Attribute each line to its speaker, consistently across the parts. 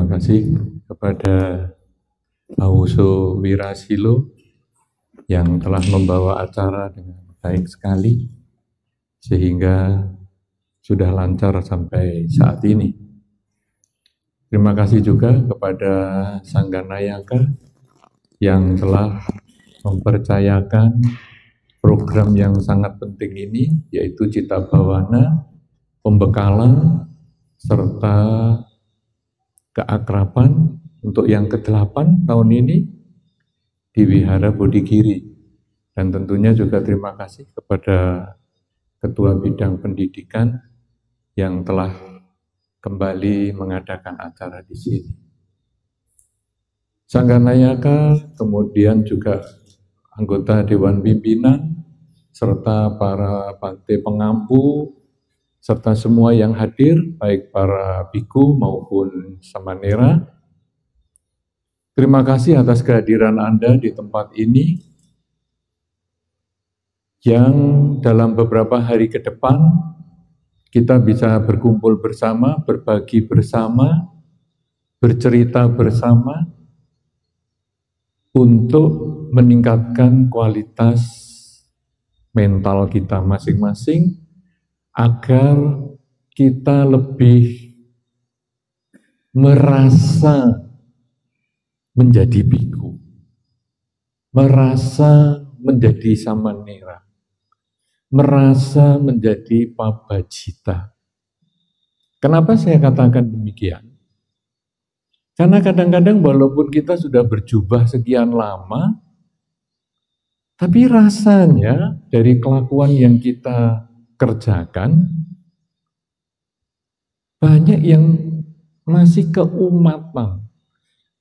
Speaker 1: kasih kepada Auso Wirasilo yang telah membawa acara dengan baik sekali sehingga sudah lancar sampai saat ini. Terima kasih juga kepada Sangganayaka yang telah mempercayakan program yang sangat penting ini, yaitu Cita Bhawana, pembekalan, serta keakraban untuk yang ke-8 tahun ini di Wihara Bodhigiri. Dan tentunya juga terima kasih kepada Ketua Bidang Pendidikan yang telah kembali mengadakan acara di sini. Sangganayaka, kemudian juga anggota Dewan Pimpinan, serta para bante pengampu, serta semua yang hadir, baik para biku maupun samanera. Terima kasih atas kehadiran Anda di tempat ini, yang dalam beberapa hari ke depan kita bisa berkumpul bersama, berbagi bersama, bercerita bersama, untuk meningkatkan kualitas mental kita masing-masing, agar kita lebih merasa menjadi biku, merasa menjadi samanera, merasa menjadi pabajita. Kenapa saya katakan demikian? Karena kadang-kadang walaupun kita sudah berjubah sekian lama, tapi rasanya dari kelakuan yang kita kerjakan, banyak yang masih keumatan,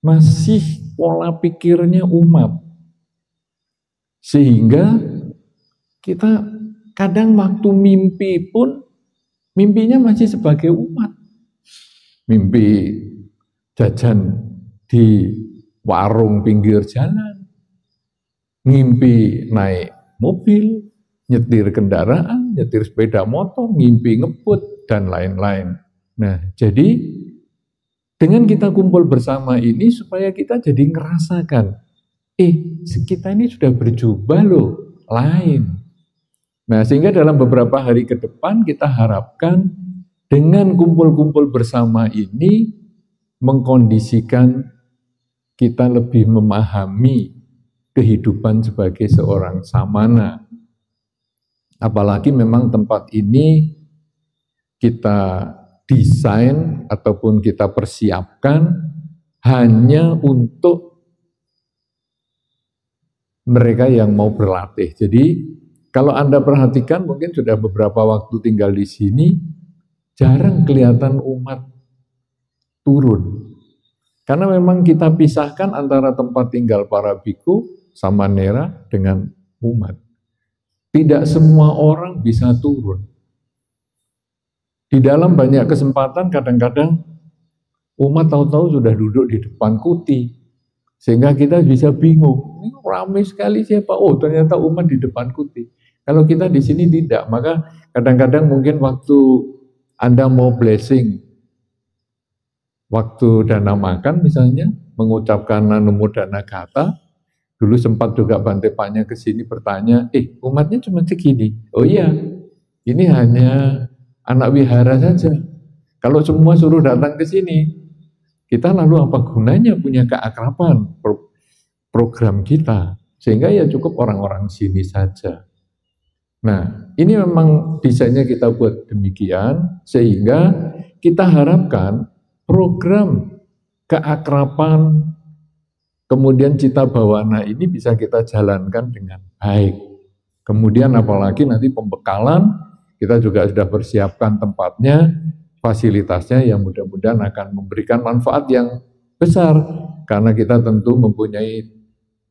Speaker 1: masih pola pikirnya umat. Sehingga kita kadang waktu mimpi pun, mimpinya masih sebagai umat. Mimpi jajan di warung pinggir jalan, ngimpi naik mobil, nyetir kendaraan, nyetir sepeda motor, ngimpi ngebut, dan lain-lain. Nah, jadi dengan kita kumpul bersama ini supaya kita jadi ngerasakan, kita ini sudah berjubah loh, lain. Nah, sehingga dalam beberapa hari ke depan kita harapkan dengan kumpul-kumpul bersama ini mengkondisikan kita lebih memahami kehidupan sebagai seorang samana. Apalagi memang tempat ini kita desain ataupun kita persiapkan hanya untuk mereka yang mau berlatih. Jadi kalau Anda perhatikan, mungkin sudah beberapa waktu tinggal di sini, jarang kelihatan umat turun. Karena memang kita pisahkan antara tempat tinggal para biku, samanera, dengan umat. Tidak semua orang bisa turun. Di dalam banyak kesempatan kadang-kadang umat tahu-tahu sudah duduk di depan kuti. Sehingga kita bisa bingung, ini ramai sekali siapa? Oh, ternyata umat di depan kuti. Kalau kita di sini tidak, maka kadang-kadang mungkin waktu Anda mau blessing, waktu dana makan misalnya, mengucapkan namo dana gata, dulu sempat juga Bante Panya ke sini bertanya, umatnya cuma segini. Oh iya, ini hanya anak wihara saja. Kalau semua suruh datang ke sini, kita lalu apa gunanya punya keakraban program kita? Sehingga ya cukup orang-orang sini saja. Nah, ini memang desainnya kita buat demikian, sehingga kita harapkan program keakraban, kemudian Cita Bhawana ini bisa kita jalankan dengan baik. Kemudian apalagi nanti pembekalan, kita juga sudah persiapkan tempatnya, fasilitasnya yang mudah-mudahan akan memberikan manfaat yang besar. Karena kita tentu mempunyai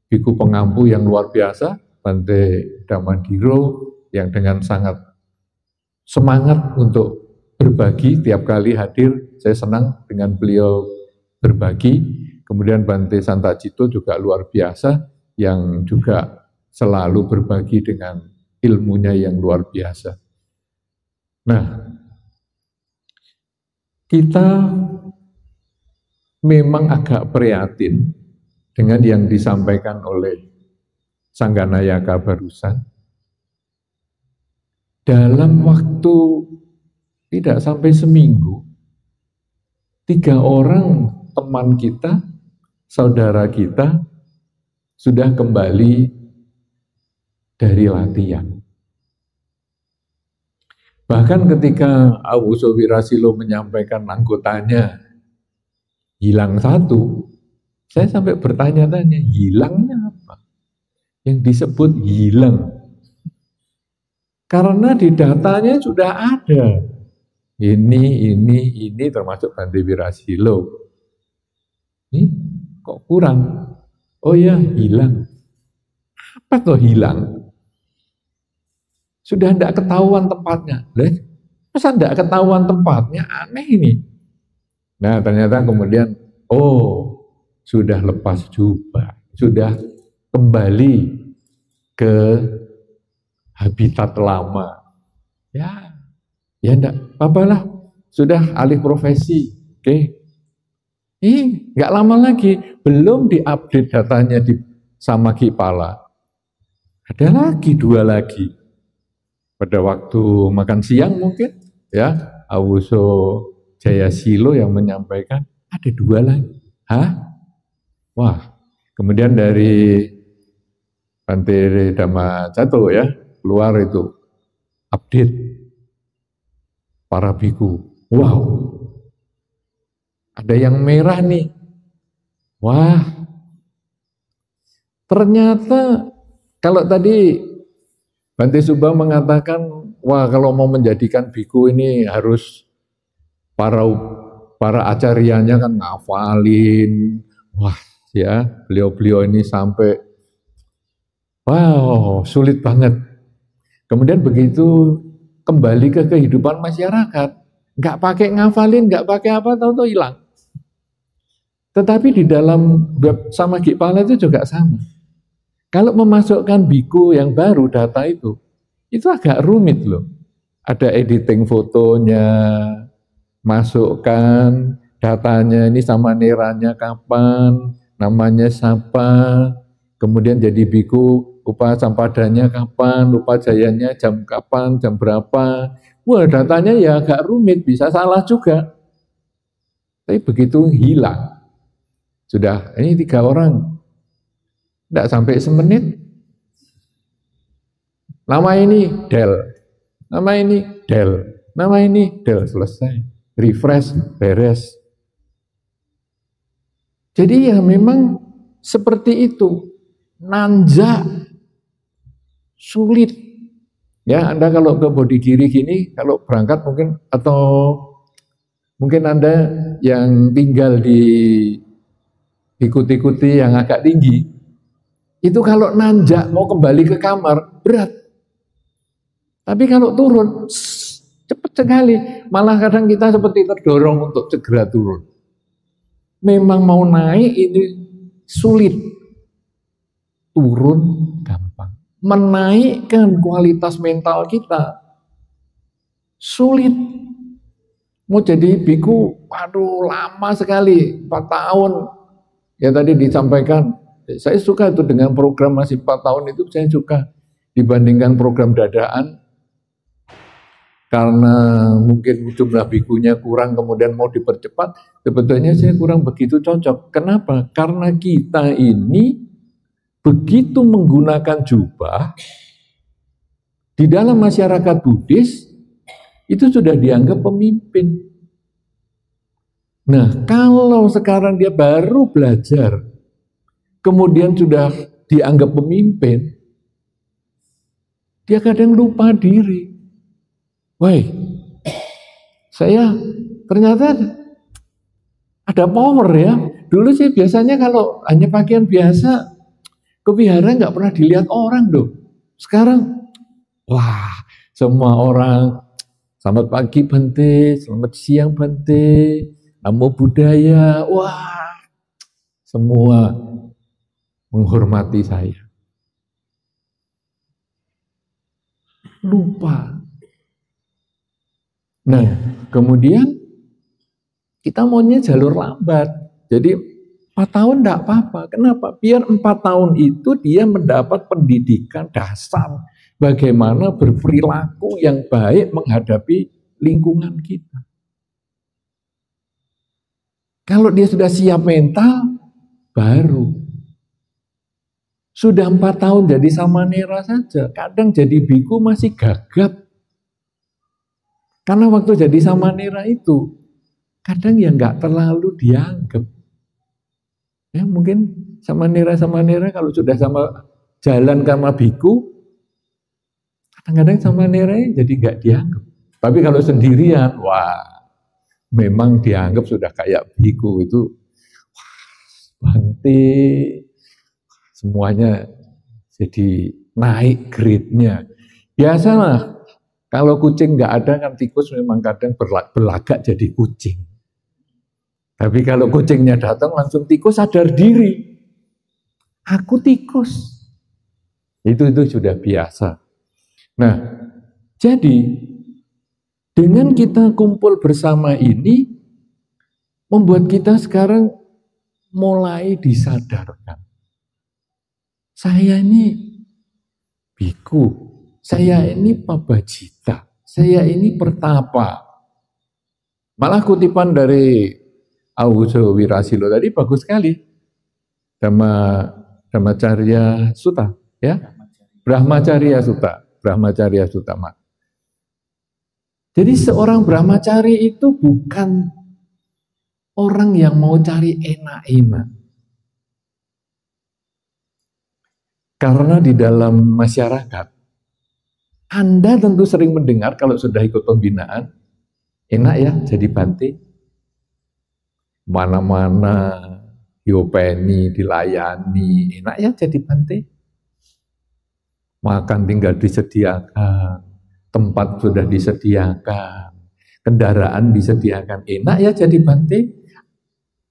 Speaker 1: biku pengampu yang luar biasa, Bante Damadiro, yang dengan sangat semangat untuk berbagi, tiap kali hadir, saya senang dengan beliau berbagi. Kemudian Bante Santacito juga luar biasa, yang juga selalu berbagi dengan ilmunya yang luar biasa. Nah, kita memang agak prihatin dengan yang disampaikan oleh Sangganayaka barusan. Dalam waktu tidak sampai seminggu, 3 orang teman kita, saudara kita, sudah kembali dari latihan. Bahkan ketika Awuso Wirasilo menyampaikan anggotanya hilang 1, saya sampai bertanya-tanya, hilangnya apa? Yang disebut hilang. Karena di datanya sudah ada. Ini termasuk Bante Wirasilo. Ini kok kurang? Oh ya, hilang. Apa tuh hilang? Sudah tidak ketahuan tempatnya. Masa tidak ketahuan tempatnya? Aneh ini. Nah, ternyata kemudian, oh, sudah lepas jubah. Sudah kembali ke habitat lama. Ya enggak apa-apa lah. Sudah alih profesi. Oke. Enggak lama lagi. Belum diupdate datanya di Samagipala. Ada lagi 2 lagi. Pada waktu makan siang mungkin, ya, Awuso Jayasilo yang menyampaikan, ada 2 lagi. Hah? Wah, kemudian dari Bante Dhamma Cato ya, keluar itu update para biku. Wow, ada yang merah nih. Wah, ternyata kalau tadi Bante Subang mengatakan, wah kalau mau menjadikan biku ini harus para acaryanya kan ngafalin. Wah ya, beliau-beliau ini sampai, wow sulit banget. Kemudian begitu kembali ke kehidupan masyarakat, nggak pakai ngafalin, nggak pakai apa, tahu-tahu hilang. Tetapi di dalam web Samagipala itu juga sama. Kalau memasukkan biku yang baru data itu agak rumit loh. Ada editing fotonya, masukkan datanya ini sama neranya kapan, namanya siapa, kemudian jadi biku upasampadanya kapan, upajayanya jam kapan, jam berapa. Wah datanya ya agak rumit, bisa salah juga. Tapi begitu hilang, sudah ini 3 orang. Tidak sampai semenit. Nama ini Del. Nama ini Del. Nama ini Del. Selesai. Refresh, beres. Jadi ya memang seperti itu. Nanjak. Sulit. Ya, Anda kalau ke Bodhigiri gini, kalau berangkat mungkin, atau mungkin Anda yang tinggal di ikuti yang agak tinggi, itu kalau nanjak mau kembali ke kamar berat. Tapi kalau turun cepat sekali. Malah kadang kita seperti terdorong untuk segera turun. Memang mau naik ini sulit. Turun gampang. Menaikkan kualitas mental kita sulit. Mau jadi biku, waduh lama sekali, 4 tahun. Ya tadi disampaikan. Saya suka itu dengan program masih 4 tahun itu, saya suka dibandingkan program dadaan. Karena mungkin jumlah bikunya kurang kemudian mau dipercepat, sebetulnya saya kurang begitu cocok. Kenapa? Karena kita ini begitu menggunakan jubah, di dalam masyarakat Buddhis, itu sudah dianggap pemimpin. Nah, kalau sekarang dia baru belajar, kemudian sudah dianggap pemimpin, dia kadang lupa diri. Woi, saya ternyata ada power ya. Dulu sih biasanya kalau hanya pakaian biasa, ke wihara nggak pernah dilihat orang loh. Sekarang, wah, semua orang, selamat pagi Bante, selamat siang Bante, namo buddhaya, wah, semua menghormati saya. Lupa. Nah, kemudian kita maunya jalur lambat. Jadi 4 tahun enggak apa-apa. Kenapa? Biar 4 tahun itu dia mendapat pendidikan dasar bagaimana berperilaku yang baik menghadapi lingkungan kita. Kalau dia sudah siap mental, baru. Sudah 4 tahun jadi samanera saja, kadang jadi biku masih gagap. Karena waktu jadi samanera itu, kadang ya nggak terlalu dianggap. Ya mungkin samanera kalau sudah sama jalan sama biku, kadang-kadang samanera jadi nggak dianggap. Tapi kalau sendirian, wah, memang dianggap sudah kayak biku itu, Bante, semuanya jadi naik grade-nya. Biasalah, kalau kucing nggak ada kan tikus memang kadang berlagak jadi kucing. Tapi kalau kucingnya datang langsung tikus sadar diri. Aku tikus. Itu sudah biasa. Nah, jadi dengan kita kumpul bersama ini membuat kita sekarang mulai disadarkan. Saya ini biku, saya ini pabajita, saya ini pertapa. Malah kutipan dari Auso Wirasilo tadi bagus sekali. Brahmacarya Sutta, ya? Brahmacarya Sutta. Jadi seorang brahmacari itu bukan orang yang mau cari enak-enak. Karena di dalam masyarakat, Anda tentu sering mendengar kalau sudah ikut pembinaan, enak ya jadi bante. Mana-mana diopeni, dilayani, enak ya jadi bante. Makan tinggal disediakan, tempat sudah disediakan, kendaraan disediakan, enak ya jadi bante.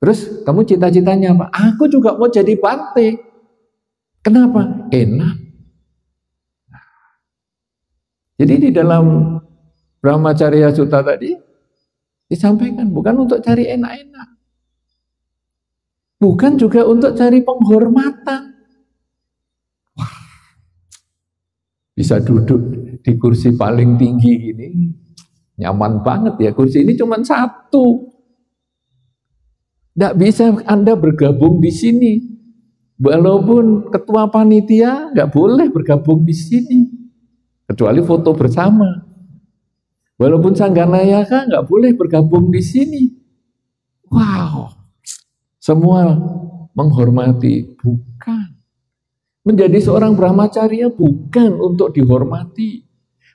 Speaker 1: Terus kamu cita-citanya apa? Aku juga mau jadi bante. Kenapa? Enak. Jadi di dalam Brahmacarya Sutta tadi disampaikan bukan untuk cari enak-enak. Bukan juga untuk cari penghormatan. Wah, bisa duduk di kursi paling tinggi gini, nyaman banget ya, kursi ini cuma satu. Tidak bisa Anda bergabung di sini. Walaupun ketua panitia nggak boleh bergabung di sini. Kecuali foto bersama. Walaupun Sangganayaka nggak boleh bergabung di sini. Wow. Semua menghormati, bukan. Menjadi seorang brahmacarya bukan untuk dihormati,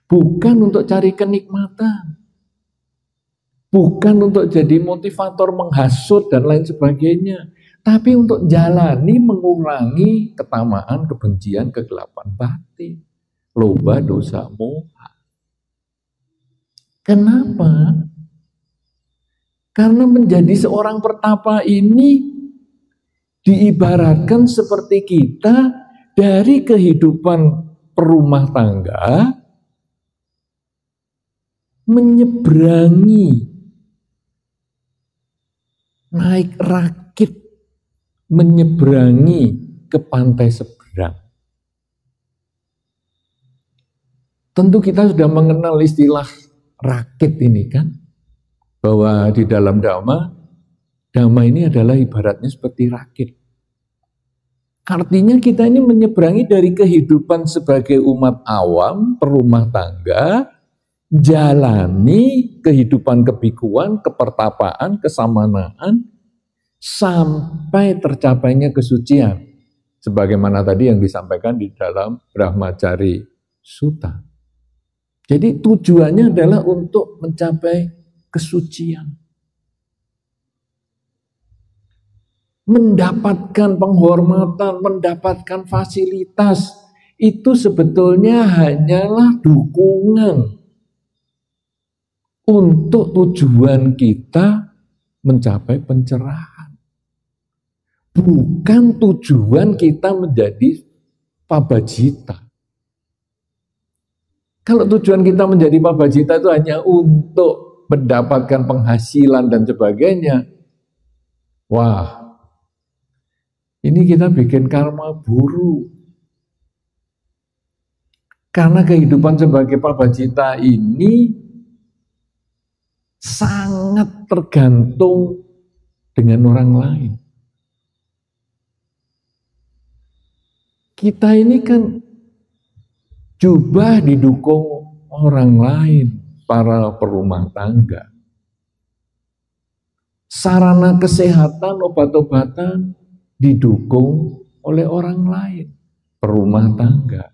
Speaker 1: bukan untuk cari kenikmatan, bukan untuk jadi motivator menghasut dan lain sebagainya, tapi untuk jalani mengurangi ketamaan, kebencian, kegelapan batin, loba, dosa, moha. Kenapa? Karena menjadi seorang pertapa ini diibaratkan seperti kita dari kehidupan perumah tangga menyeberangi, naik rakit, menyeberangi ke pantai seberang. Tentu kita sudah mengenal istilah rakit ini kan, bahwa di dalam Dhamma ini adalah ibaratnya seperti rakit. Artinya kita ini menyeberangi dari kehidupan sebagai umat awam, perumah tangga, jalani kehidupan kebikuan, kepertapaan, kesamanaan, sampai tercapainya kesucian. Sebagaimana tadi yang disampaikan di dalam Brahmacari Sutta. Jadi tujuannya adalah untuk mencapai kesucian. Mendapatkan penghormatan, mendapatkan fasilitas, itu sebetulnya hanyalah dukungan untuk tujuan kita mencapai pencerahan. Bukan tujuan kita menjadi pabajita. Kalau tujuan kita menjadi pabajita itu hanya untuk mendapatkan penghasilan dan sebagainya, Wah, ini kita bikin karma buruk. Karena kehidupan sebagai pabacita ini sangat tergantung dengan orang lain. Kita ini kan jubah didukung orang lain, para perumah tangga. Sarana kesehatan, obat-obatan didukung oleh orang lain, perumah tangga.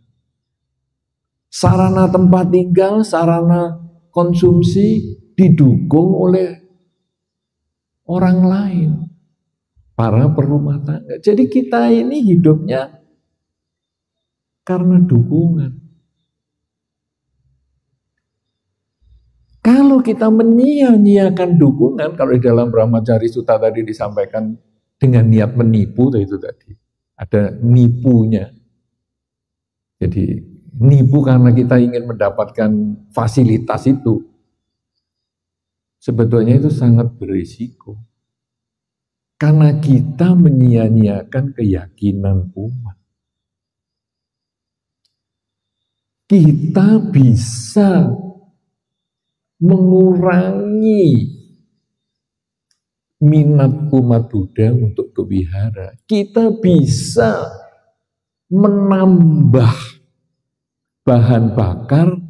Speaker 1: Sarana tempat tinggal, sarana konsumsi didukung oleh orang lain, para perumah tangga. Jadi kita ini hidupnya karena dukungan. Kalau kita menyia-nyiakan dukungan, kalau di dalam Brahmacari Sutta tadi disampaikan dengan niat menipu, itu tadi ada nipunya. Jadi nipu karena kita ingin mendapatkan fasilitas itu, sebetulnya itu sangat berisiko. Karena kita menyia-nyiakan keyakinan umat. Kita bisa mengurangi minat umat Buddha untuk kewihara. Kita bisa menambah bahan bakar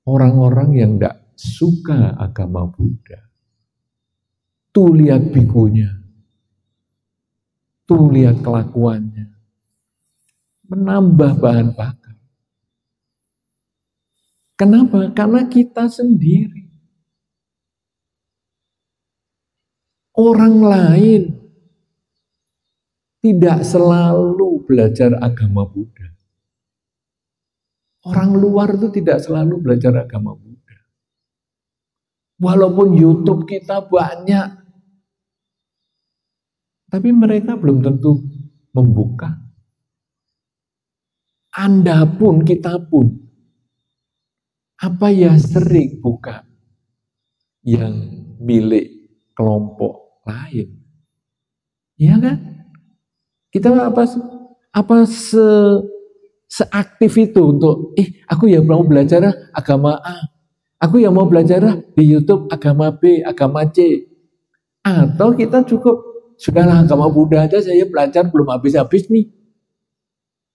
Speaker 1: orang-orang yang tidak suka agama Buddha. Tuh lihat bikunya, tuh lihat kelakuannya, menambah bahan bakar. Kenapa? Karena kita sendiri. Orang lain tidak selalu belajar agama Buddha. Orang luar itu tidak selalu belajar agama Buddha. Walaupun YouTube kita banyak, tapi mereka belum tentu membuka. Anda pun, kita pun, apa ya sering buka yang milik kelompok lain, ya kan? Kita apa seaktif itu untuk aku yang mau belajar agama A, aku yang mau belajar di YouTube agama B, agama C, atau kita cukup sudahlah agama Buddha aja saya belajar belum habis-habis nih,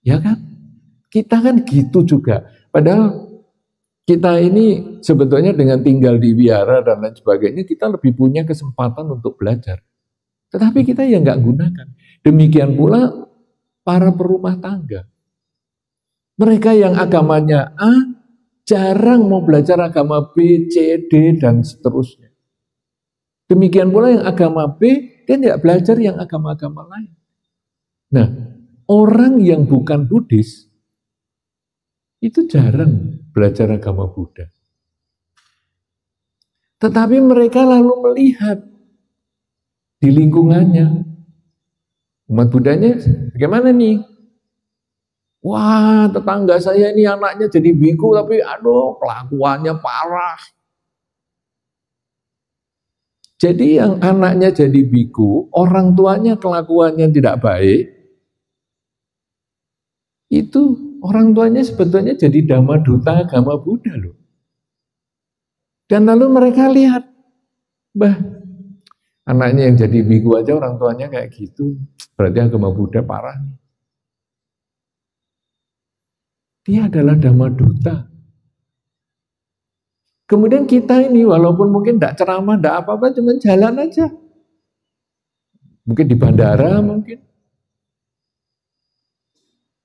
Speaker 1: ya kan? Kita kan gitu juga, padahal kita ini sebetulnya dengan tinggal di wihara dan lain sebagainya, kita lebih punya kesempatan untuk belajar. Tetapi kita yang nggak gunakan. Demikian pula para perumah tangga. Mereka yang agamanya A, jarang mau belajar agama B, C, D, dan seterusnya. Demikian pula yang agama B, dia tidak belajar yang agama-agama lain. Nah, orang yang bukan Buddhis, itu jarang belajar agama Buddha. Tetapi mereka lalu melihat di lingkungannya, umat Buddhanya bagaimana nih? Wah, tetangga saya ini anaknya jadi biku, tapi aduh kelakuannya parah. Jadi yang anaknya jadi biku, orang tuanya kelakuannya tidak baik, itu orang tuanya sebetulnya jadi dhamma duta agama Buddha loh. Dan lalu mereka lihat, anaknya yang jadi biku aja orang tuanya kayak gitu, berarti agama Buddha parah. Dia adalah dhamma duta. Kemudian kita ini walaupun mungkin tidak ceramah, tidak apa-apa, cuma jalan aja. Mungkin di bandara mungkin.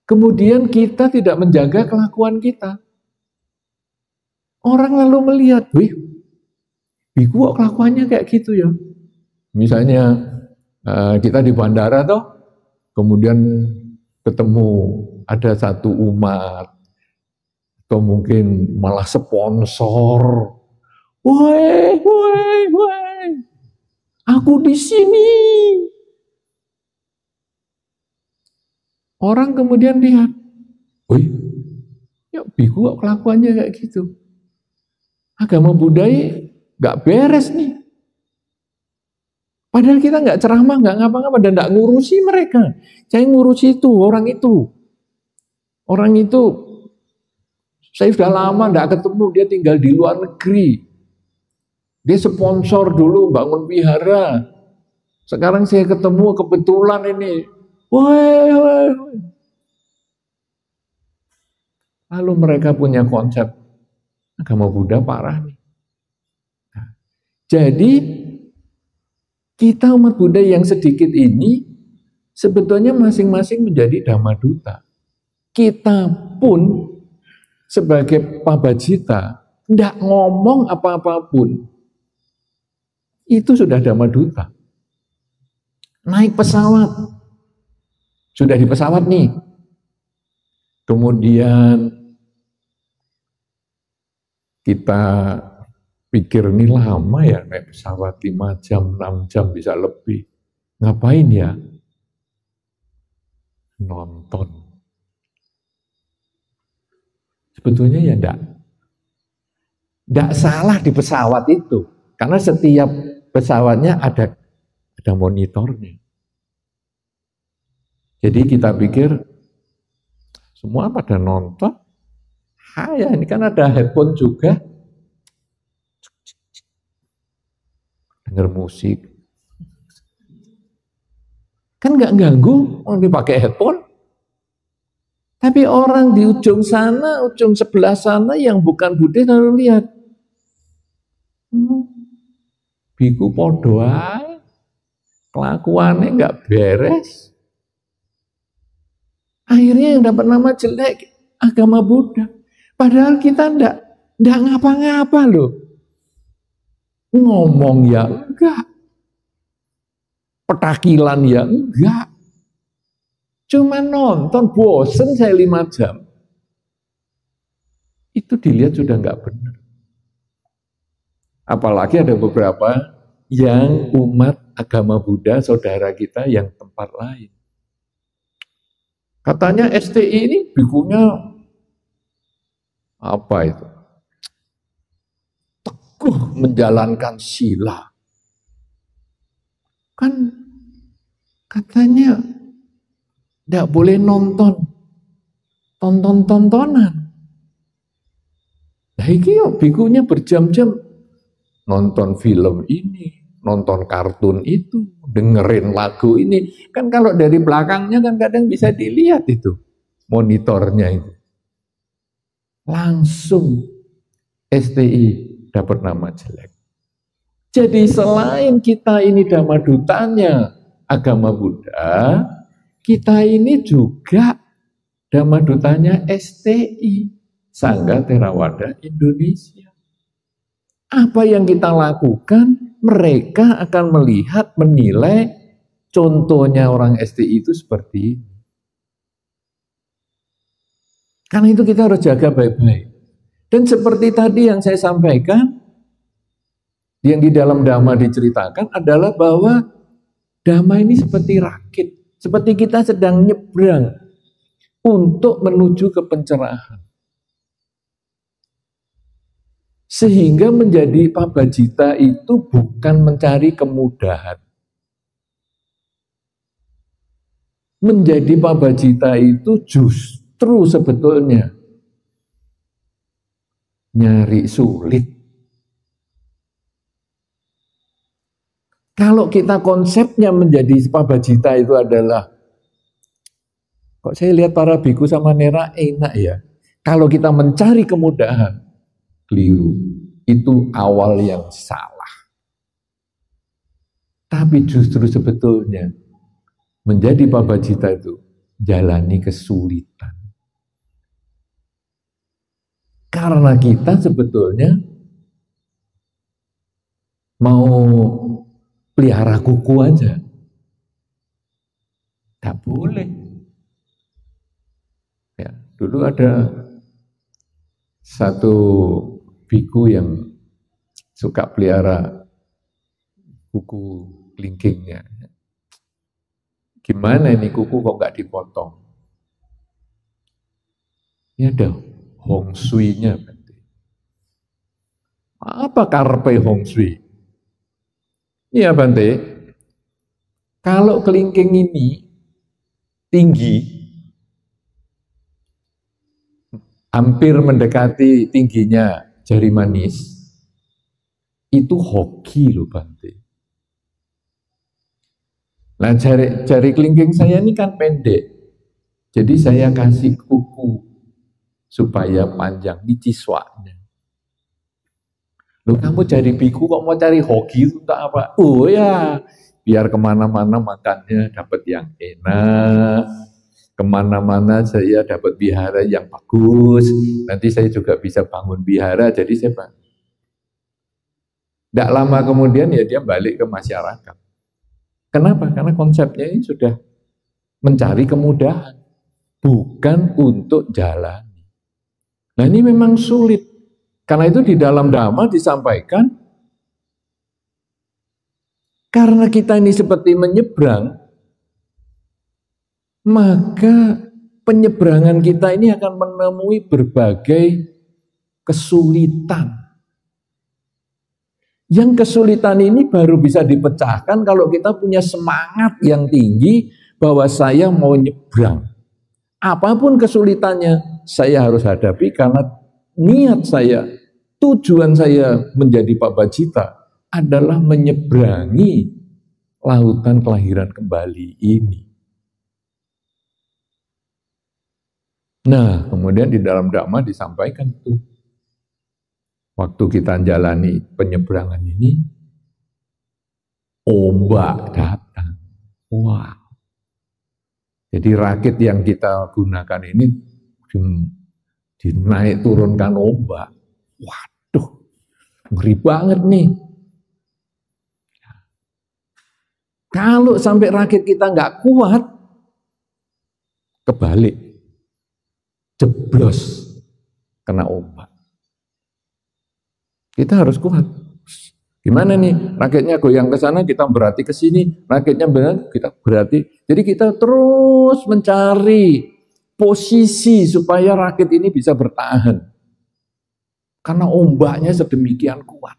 Speaker 1: Kemudian kita tidak menjaga kelakuan kita. Orang lalu melihat, wih, biku kok kelakuannya kayak gitu ya. Misalnya kita di bandara toh, kemudian ketemu ada satu umat, atau mungkin malah sponsor. Woi, aku di sini. Orang kemudian lihat, wih, ya biku kok kelakuannya kayak gitu. Agama Buddha nggak beres nih. Padahal kita nggak ceramah, nggak ngapa-ngapa, dan nggak ngurusi mereka. Saya ngurusi itu, orang itu. Orang itu, saya sudah lama nggak ketemu, dia tinggal di luar negeri. Dia sponsor dulu bangun wihara. Sekarang saya ketemu kebetulan ini. Wah. Lalu mereka punya konsep agama Buddha parah nih. Nah, jadi kita umat Buddha yang sedikit ini sebetulnya masing-masing menjadi Dhamma Duta. Kita pun sebagai pabajita tidak ngomong apa-apapun. Itu sudah Dhamma Duta. Naik pesawat. Sudah di pesawat nih. Kemudian kita pikir ini lama ya naik pesawat 5 jam, 6 jam bisa lebih. Ngapain ya? Nonton. Sebetulnya ya enggak salah di pesawat itu. Karena setiap pesawatnya ada monitornya. Jadi kita pikir semua pada nonton. Ya ini kan ada headphone juga. Dengar musik. Kan nggak ganggu orang dipakai headphone. Tapi orang di ujung sana, ujung sebelah sana yang bukan Buddhis lalu lihat. Biku podo ae. Kelakuannya nggak beres. Akhirnya yang dapat nama jelek agama Buddha. Padahal kita ndak ngapa-ngapa loh. Ngomong ya enggak. Petakilan ya enggak. Cuma nonton, bosen saya 5 jam. Itu dilihat sudah enggak benar. Apalagi ada beberapa yang umat agama Buddha, saudara kita yang tempat lain. Katanya STI ini bikunya apa itu? Teguh menjalankan sila. Kan katanya tidak boleh nonton tontonan. Nah ini bikunya berjam-jam nonton film ini, nonton kartun itu, dengerin lagu ini. Kan kalau dari belakangnya kan kadang bisa dilihat itu monitornya itu. Langsung STI dapat nama jelek. Jadi selain kita ini Dhamma Dutanya agama Buddha, kita ini juga Dhamma Dutanya STI, Sangga Theravada Indonesia. Apa yang kita lakukan, mereka akan melihat, menilai, contohnya orang STI itu seperti ini. Karena itu kita harus jaga baik-baik. Dan seperti tadi yang saya sampaikan, yang di dalam Dhamma diceritakan adalah bahwa Dhamma ini seperti rakit, seperti kita sedang nyebrang untuk menuju ke pencerahan. Sehingga menjadi pabajita itu bukan mencari kemudahan. Menjadi pabajita itu justru sebetulnya nyari sulit. Kalau kita konsepnya menjadi pabajita itu adalah, kok saya lihat para biku sama nera enak ya. Kalau kita mencari kemudahan, keliru. Itu awal yang salah. Tapi justru sebetulnya menjadi pabajita itu jalani kesulitan. Karena kita sebetulnya mau pelihara kuku aja. Tak boleh. Ya, dulu ada satu biku yang suka pelihara kuku kelingkingnya. Gimana ini kuku kok nggak dipotong? Ini ada Hong Shui-nya. Apa karpe Hong Shui? Iya Bante, Kalau kelingking ini tinggi, hampir mendekati tingginya jari manis, itu hoki loh Bante. Nah jari kelingking saya ini kan pendek, jadi saya kasih kuku supaya panjang, ini ciswanya. Loh kamu cari biku kok mau cari hoki itu untuk apa? Oh ya, biar kemana-mana makannya dapat yang enak, kemana-mana saya dapat wihara yang bagus, nanti saya juga bisa bangun wihara, jadi saya bangun. Tidak lama kemudian ya dia balik ke masyarakat. Kenapa? Karena konsepnya ini sudah mencari kemudahan, bukan untuk jalan. Nah ini memang sulit. Karena itu di dalam Dhamma disampaikan, karena kita ini seperti menyeberang, maka penyeberangan kita ini akan menemui berbagai kesulitan. Yang kesulitan ini baru bisa dipecahkan kalau kita punya semangat yang tinggi bahwa saya mau nyebrang. Apapun kesulitannya, saya harus hadapi karena niat saya, tujuan saya menjadi Pak Bajita adalah menyeberangi lautan kelahiran kembali ini. Nah, kemudian di dalam Dhamma disampaikan tuh, waktu kita jalani penyeberangan ini, ombak datang. Wah. Jadi rakit yang kita gunakan ini dinaik turunkan ombak. Waduh, ngeri banget nih. Kalau sampai rakit kita nggak kuat, kebalik, jeblos, kena ombak. Kita harus kuat. Gimana nih? Rakitnya goyang ke sana, kita berarti ke sini. Rakitnya benar, kita berarti. Jadi kita terus mencari posisi supaya rakit ini bisa bertahan. Karena ombaknya sedemikian kuat.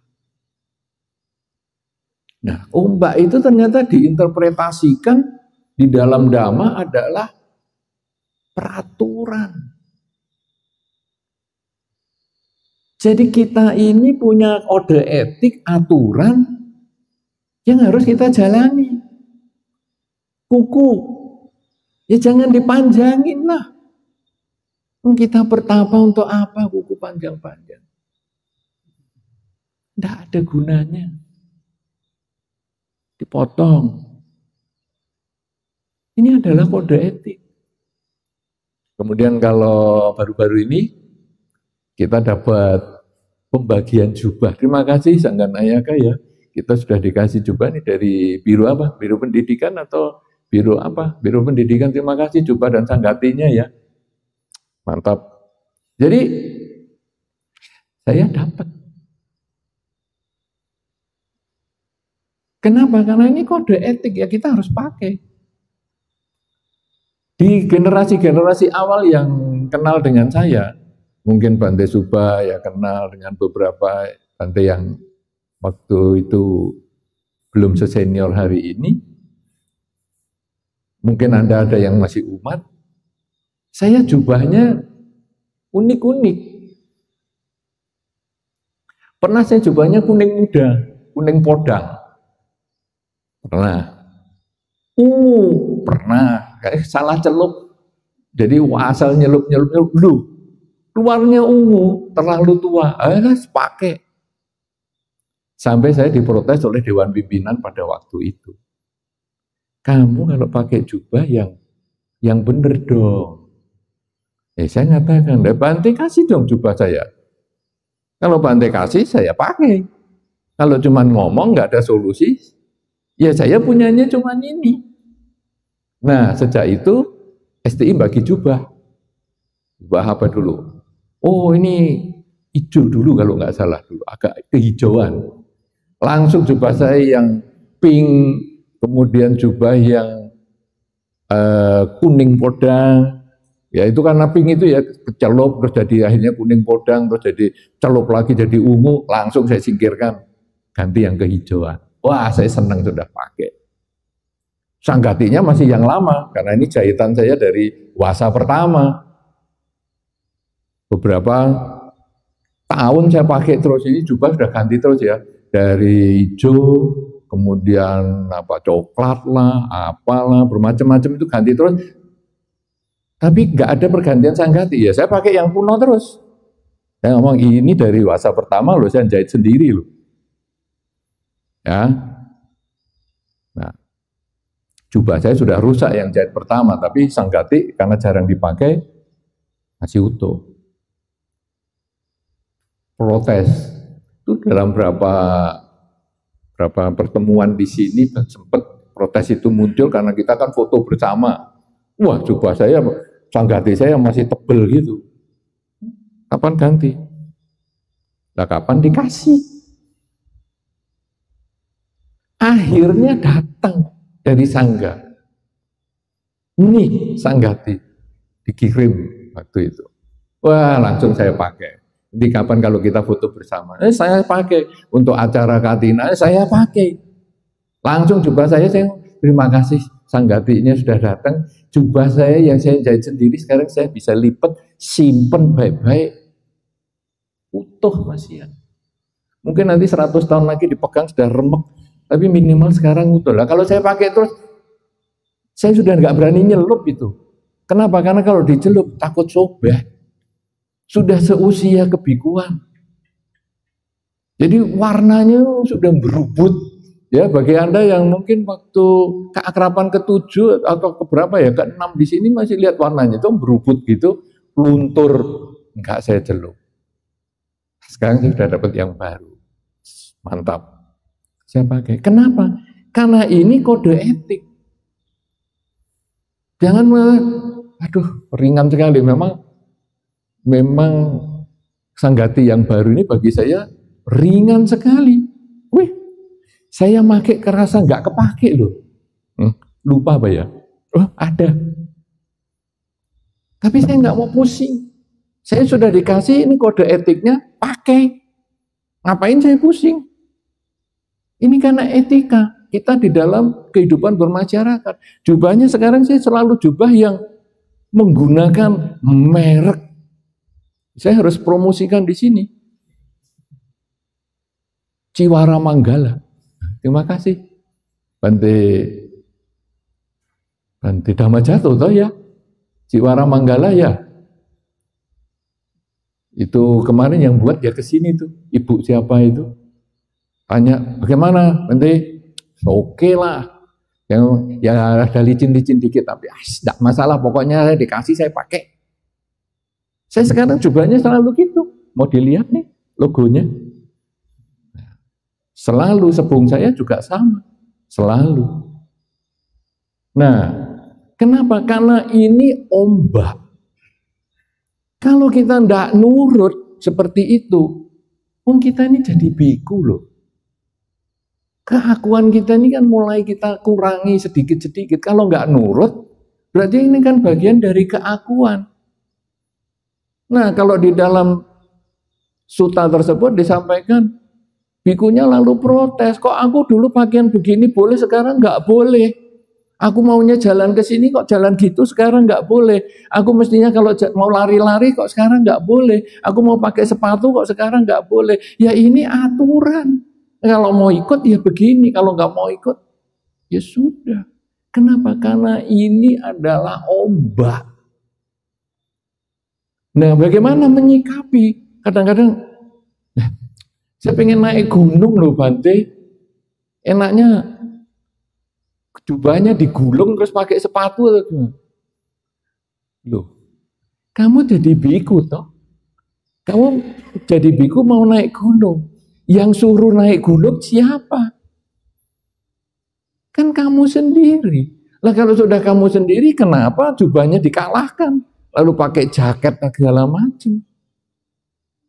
Speaker 1: Nah, ombak itu ternyata diinterpretasikan di dalam Dhamma adalah peraturan. Jadi kita ini punya kode etik, aturan yang harus kita jalani. Kuku, ya jangan dipanjangin lah. Kita bertapa untuk apa kuku panjang-panjang? Tidak ada gunanya. Dipotong. Ini adalah kode etik. Kemudian kalau baru-baru ini kita dapat pembagian jubah. Terima kasih Sanggan Ayaka ya. Kita sudah dikasih jubah nih dari Biro apa? Biro Pendidikan atau Biro apa? Biro Pendidikan, terima kasih jubah dan sanggatinya ya. Mantap. Jadi saya dapat. Kenapa? Karena ini kode etik ya, kita harus pakai. Di generasi-generasi awal yang kenal dengan saya, mungkin Bante Subha ya kenal dengan beberapa Bante yang waktu itu belum sesenior hari ini. Mungkin Anda ada yang masih umat. Saya jubahnya unik-unik. Pernah saya jubahnya kuning muda, kuning podang. Pernah. Pernah. Kayak salah celup. Jadi asal nyelup-nyelup, keluarnya ungu, terlalu tua. Pakai. Sampai saya diprotes oleh Dewan Pimpinan pada waktu itu. Kamu kalau pakai jubah yang bener dong. Saya ngatakan, Bante kasih dong jubah saya. Kalau Bante kasih, saya pakai. Kalau cuma ngomong nggak ada solusi, ya saya punyanya cuma ini. Nah, sejak itu STI bagi jubah. Jubah apa dulu? Oh, ini hijau dulu kalau nggak salah dulu, agak kehijauan. Langsung jubah saya yang pink, kemudian jubah yang kuning podang. Ya itu karena pink itu ya celup, terus jadi akhirnya kuning podang, terus jadi celup lagi jadi ungu, langsung saya singkirkan, ganti yang kehijauan. Wah, saya senang sudah pakai. Sanggatinya masih yang lama, karena ini jahitan saya dari Wasa pertama. Beberapa tahun saya pakai terus, ini jubah sudah ganti terus ya. Dari hijau, kemudian apa coklat lah, apalah, bermacam-macam itu ganti terus. Tapi nggak ada pergantian sanggati ya, saya pakai yang kuno terus. Saya ngomong ini dari Wasa pertama loh, saya jahit sendiri loh. Ya, nah, jubah saya sudah rusak yang jahit pertama, tapi sanggati karena jarang dipakai masih utuh. Protes itu dalam berapa pertemuan di sini sempat protes itu muncul karena kita kan foto bersama. Wah, jubah saya, sanggati saya masih tebel gitu. Kapan ganti? Nah, kapan dikasih? Akhirnya datang dari Sangga. Nih sanggati dikirim waktu itu. Wah, langsung saya pakai. Jadi kapan kalau kita foto bersama? Saya pakai untuk acara Katina, saya pakai. Langsung jubah saya terima kasih sanggatinya sudah datang. Jubah saya yang saya jahit sendiri sekarang saya bisa lipat, simpen baik-baik, utuh masih ya. Mungkin nanti 100 tahun lagi dipegang sudah remek, tapi minimal sekarang utuh. Lah kalau saya pakai terus, saya sudah nggak berani nyelup itu. Kenapa? Karena kalau dicelup takut sobek. Sudah seusia kebikuan. Jadi warnanya sudah berubut. Ya, bagi Anda yang mungkin waktu keakraban ke-7 atau keberapa ya, ke-6 di sini masih lihat warnanya itu berubut gitu, luntur, enggak saya celup. Sekarang saya sudah dapat yang baru. Mantap. Saya pakai. Kenapa? Karena ini kode etik. Jangan aduh, ringan sekali memang sanggati yang baru ini bagi saya ringan sekali. Wih, saya pakai kerasa nggak kepake loh. Lupa apa ya? Oh, ada. Tapi saya nggak mau pusing. Saya sudah dikasih ini kode etiknya, pakai. Ngapain saya pusing? Ini karena etika kita di dalam kehidupan bermasyarakat. Jubahnya sekarang saya selalu jubah yang menggunakan merek. Saya harus promosikan di sini. Ciwara Manggala. Terima kasih. Bante Dhamma Jatuh toh ya. Ciwara Manggala ya. Itu kemarin yang buat ya ke sini tuh. Ibu siapa itu? Tanya, bagaimana Bante? Oke lah. Yang ya ada licin-licin dikit tapi tidak masalah, pokoknya saya dikasih saya pakai. Saya sekarang jubahnya selalu gitu. Mau dilihat nih logonya. Selalu sebung saya juga sama. Selalu. Nah, kenapa? Karena ini ombak. Kalau kita tidak nurut seperti itu, kita ini jadi biku loh. Keakuan kita ini kan mulai kita kurangi sedikit-sedikit. Kalau nggak nurut, berarti ini kan bagian dari keakuan. Nah, kalau di dalam suta tersebut disampaikan, bikunya lalu protes, kok aku dulu pakaian begini boleh, sekarang nggak boleh. Aku maunya jalan ke sini kok jalan gitu, sekarang nggak boleh. Aku mestinya kalau mau lari-lari kok sekarang nggak boleh. Aku mau pakai sepatu kok sekarang nggak boleh. Ya ini aturan. Kalau mau ikut ya begini, kalau nggak mau ikut ya sudah. Kenapa? Karena ini adalah ombak. Nah, bagaimana menyikapi? Kadang-kadang, saya pengen naik gunung loh Bante. Enaknya jubahnya digulung terus pakai sepatu. Loh, kamu jadi biku toh? Kamu jadi biku mau naik gunung. Yang suruh naik gunung siapa? Kan kamu sendiri. Lah kalau sudah kamu sendiri, kenapa jubahnya dikalahkan? Lalu pakai jaket segala macam.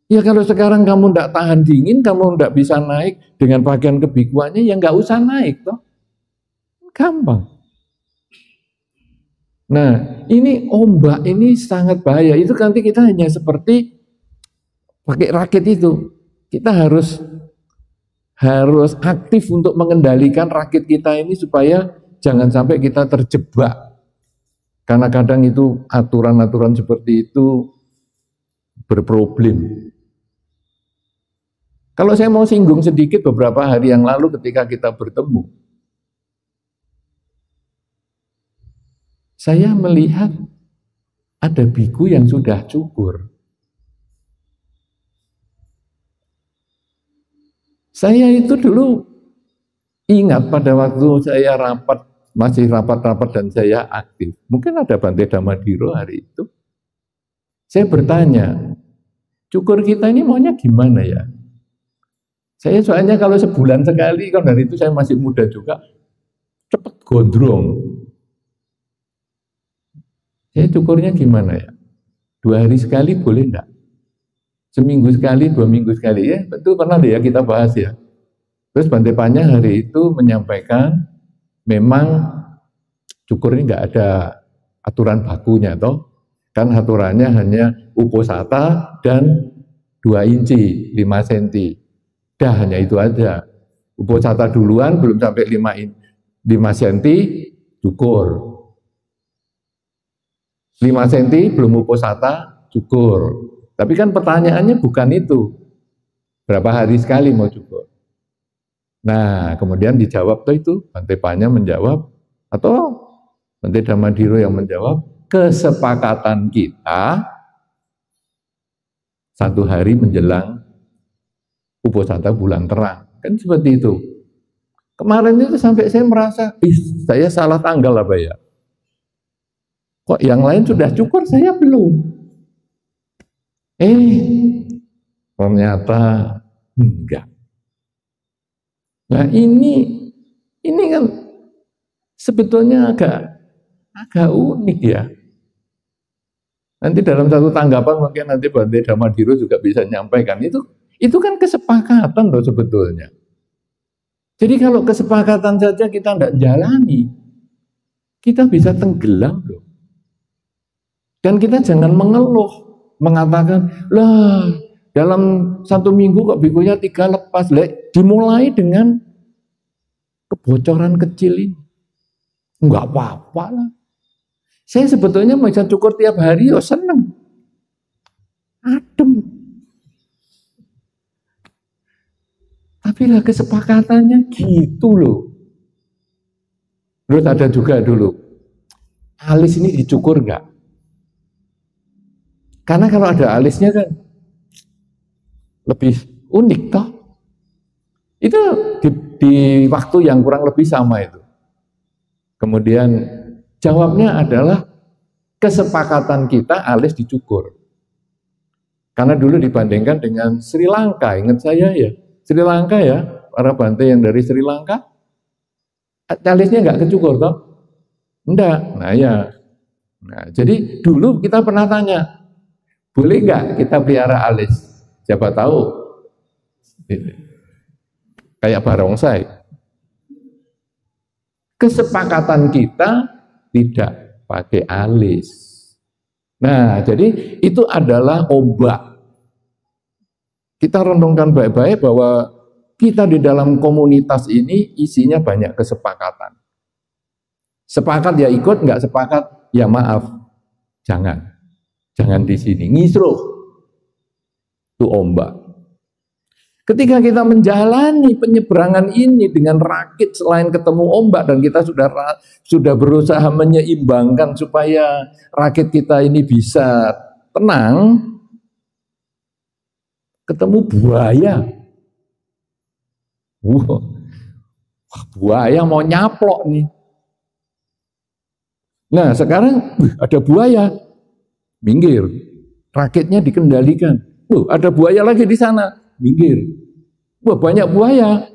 Speaker 1: Ya kalau sekarang kamu tidak tahan dingin, kamu tidak bisa naik dengan pakaian kebikuannya, ya nggak usah naik toh. Gampang. Nah, ini ombak ini sangat bahaya. Itu nanti kita hanya seperti pakai rakit itu. Kita harus aktif untuk mengendalikan rakit kita ini supaya jangan sampai kita terjebak. Karena kadang itu aturan-aturan seperti itu berproblem. Kalau saya mau singgung sedikit beberapa hari yang lalu ketika kita bertemu, saya melihat ada biku yang sudah cukur. Saya itu dulu ingat pada waktu saya masih rapat-rapat dan saya aktif. Mungkin ada Bante Damadhiro hari itu. Saya bertanya, cukur kita ini maunya gimana ya? Saya soalnya kalau sebulan sekali, kan dari itu saya masih muda juga, cepat gondrong. Saya cukurnya gimana ya? 2 hari sekali boleh enggak? Seminggu sekali, 2 minggu sekali, ya betul pernah deh ya kita bahas ya. Terus Bante Panya hari itu menyampaikan memang cukur ini enggak ada aturan bakunya toh, kan aturannya hanya uposatha dan 2 inci 5 cm. Dah hanya itu aja. Uposatha duluan belum sampai 5 cm cukur. 5 cm belum uposatha cukur. Tapi kan pertanyaannya bukan itu. Berapa hari sekali mau cukur? Nah, kemudian dijawab tuh itu, Bante Panya menjawab, atau Bante Damadhiro yang menjawab, kesepakatan kita 1 hari menjelang uposatha bulan terang. Kan seperti itu. Kemarin itu sampai saya merasa, saya salah tanggal apa ya? Kok yang lain sudah cukur, saya belum. Ternyata enggak. Nah ini kan sebetulnya agak unik ya. Nanti dalam satu tanggapan mungkin nanti Bante Damadhiro juga bisa menyampaikan itu kan kesepakatan loh sebetulnya. Jadi kalau kesepakatan saja kita tidak jalani, kita bisa tenggelam loh. Dan kita jangan mengeluh, mengatakan, lah dalam 1 minggu kok bikunya 3 lepas. Dimulai dengan kebocoran kecil ini. Enggak apa-apa lah. Saya sebetulnya bisa cukur tiap hari, seneng. Adem. Tapi lah kesepakatannya gitu loh. Terus ada juga dulu, alis ini dicukur enggak? Karena kalau ada alisnya kan lebih unik toh. Itu di waktu yang kurang lebih sama itu. Kemudian jawabnya adalah kesepakatan kita alis dicukur. Karena dulu dibandingkan dengan Sri Lanka, ingat saya ya, Sri Lanka ya, para Bante yang dari Sri Lanka, alisnya nggak kecukur toh? Enggak, nah ya. Nah, jadi dulu kita pernah tanya, boleh nggak kita pelihara alis? Siapa tahu kayak barongsai. Kesepakatan kita tidak pakai alis. Nah, jadi itu adalah ombak. Kita renungkan baik-baik bahwa kita di dalam komunitas ini isinya banyak kesepakatan. Sepakat ya ikut, nggak sepakat ya maaf. Jangan di sini, ngisruh. Itu ombak. Ketika kita menjalani penyeberangan ini dengan rakit selain ketemu ombak dan kita sudah berusaha menyeimbangkan supaya rakit kita ini bisa tenang, ketemu buaya. Wah, buaya mau nyaplok nih. Nah sekarang ada buaya, minggir, rakitnya dikendalikan. Ada buaya lagi di sana, minggir. Wah banyak buaya,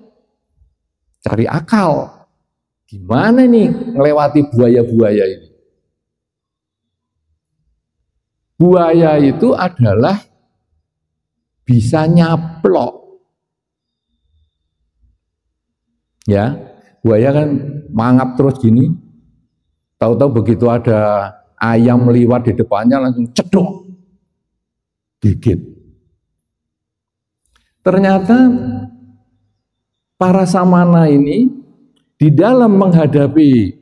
Speaker 1: cari akal. Gimana nih melewati buaya-buaya ini? Buaya itu adalah bisa nyaplok. Ya, buaya kan mangap terus gini. Tahu-tahu begitu ada ayam lewat di depannya langsung cedok, gigit. Ternyata para samana ini di dalam menghadapi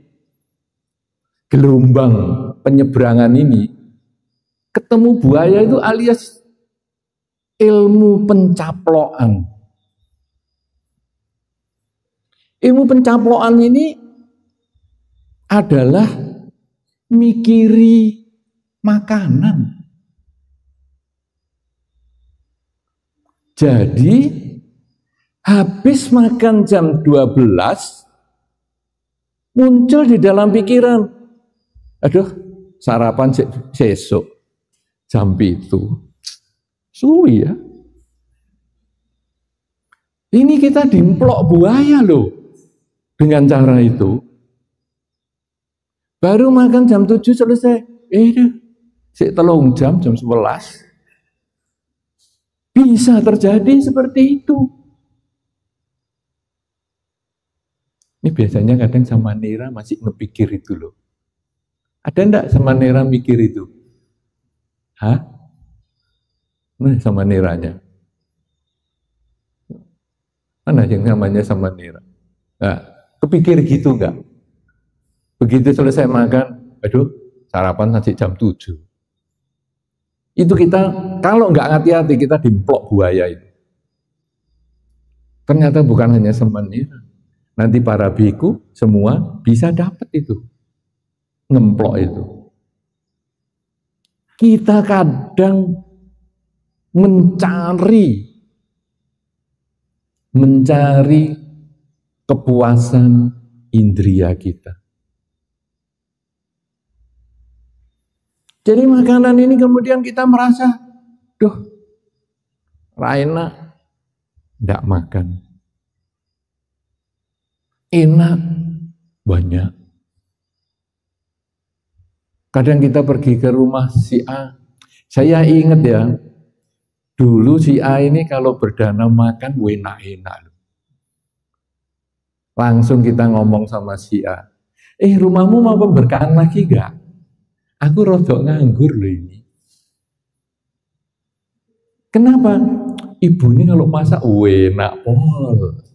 Speaker 1: gelombang penyeberangan ini, ketemu buaya itu alias ilmu pencaplokan. Ilmu pencaplokan ini adalah mikiri makanan. Jadi habis makan jam 12 muncul di dalam pikiran, aduh sarapan sesuk jam itu suwi ya. Ini kita dimplok buaya loh dengan cara itu. Baru makan jam 7 selesai, sik 3 jam 11. Bisa terjadi seperti itu. Ini biasanya kadang sama Nira masih ngepikir itu loh. Ada enggak sama Nira mikir itu? Hah? Mana sama Niranya? Mana yang namanya sama Nira? Nah, kepikir gitu enggak? Begitu selesai makan, aduh sarapan nanti jam 7. Itu kita, kalau enggak hati-hati kita dimplok buaya itu. Ternyata bukan hanya sama Nira. Nanti para biku semua bisa dapat itu. Ngemplok itu. Kita kadang mencari kepuasan indria kita. Jadi makanan ini kemudian kita merasa, duh, Raina enggak makan. Enak, banyak. Kadang kita pergi ke rumah si A. Saya ingat ya, dulu si A ini kalau berdana makan enak-enak. Langsung kita ngomong sama si A, rumahmu mau pemberkahan lagi gak? Aku rodok nganggur loh ini. Kenapa? Ibu ini kalau masak enak pol.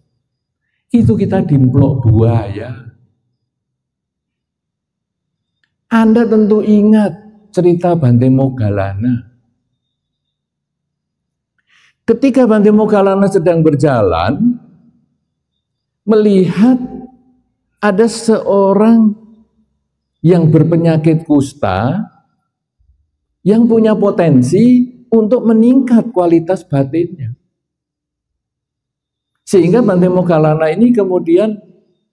Speaker 1: Itu kita dimplok buaya. Anda tentu ingat cerita Bante Moggallana. Ketika Bante Moggallana sedang berjalan, melihat ada seorang yang berpenyakit kusta, yang punya potensi untuk meningkat kualitas batinnya. Sehingga Bante Moggallana ini kemudian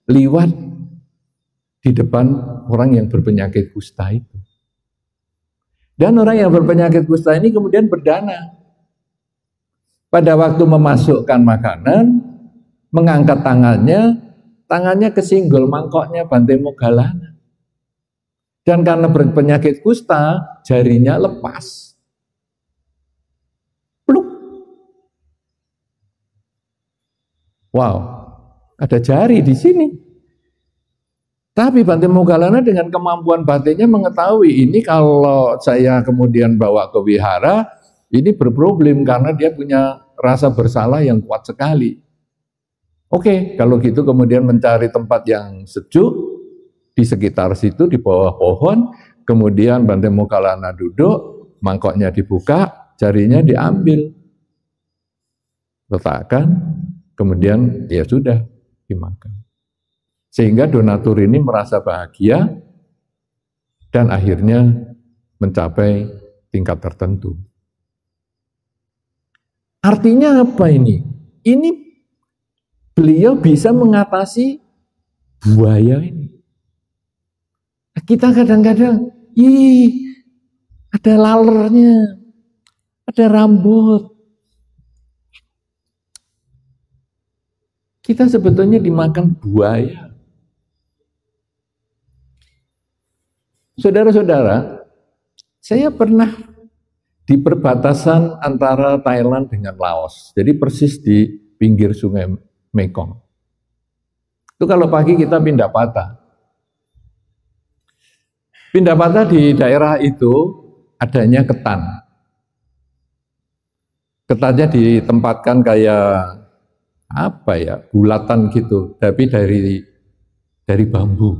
Speaker 1: liwat di depan orang yang berpenyakit kusta itu. Dan orang yang berpenyakit kusta ini kemudian berdana. Pada waktu memasukkan makanan, mengangkat tangannya kesinggol mangkoknya Bante Moggallana. Dan karena berpenyakit kusta, jarinya lepas. Wow, ada jari di sini. Tapi Bante Moggallana dengan kemampuan batinnya mengetahui ini kalau saya kemudian bawa ke wihara, ini berproblem karena dia punya rasa bersalah yang kuat sekali. Oke, kalau gitu kemudian mencari tempat yang sejuk di sekitar situ, di bawah pohon, kemudian Bante Moggallana duduk, mangkoknya dibuka, jarinya diambil, letakkan, kemudian ya sudah dimakan. Sehingga donatur ini merasa bahagia dan akhirnya mencapai tingkat tertentu. Artinya apa ini? Ini beliau bisa mengatasi buaya ini. Kita kadang-kadang, ada lalernya, ada rambut. Kita sebetulnya dimakan buaya. Saudara-saudara, saya pernah di perbatasan antara Thailand dengan Laos. Jadi persis di pinggir sungai Mekong. Itu kalau pagi kita pindah patah. Pindah patah di daerah itu adanya ketan. Ketannya ditempatkan kayak apa ya, bulatan gitu, tapi dari bambu.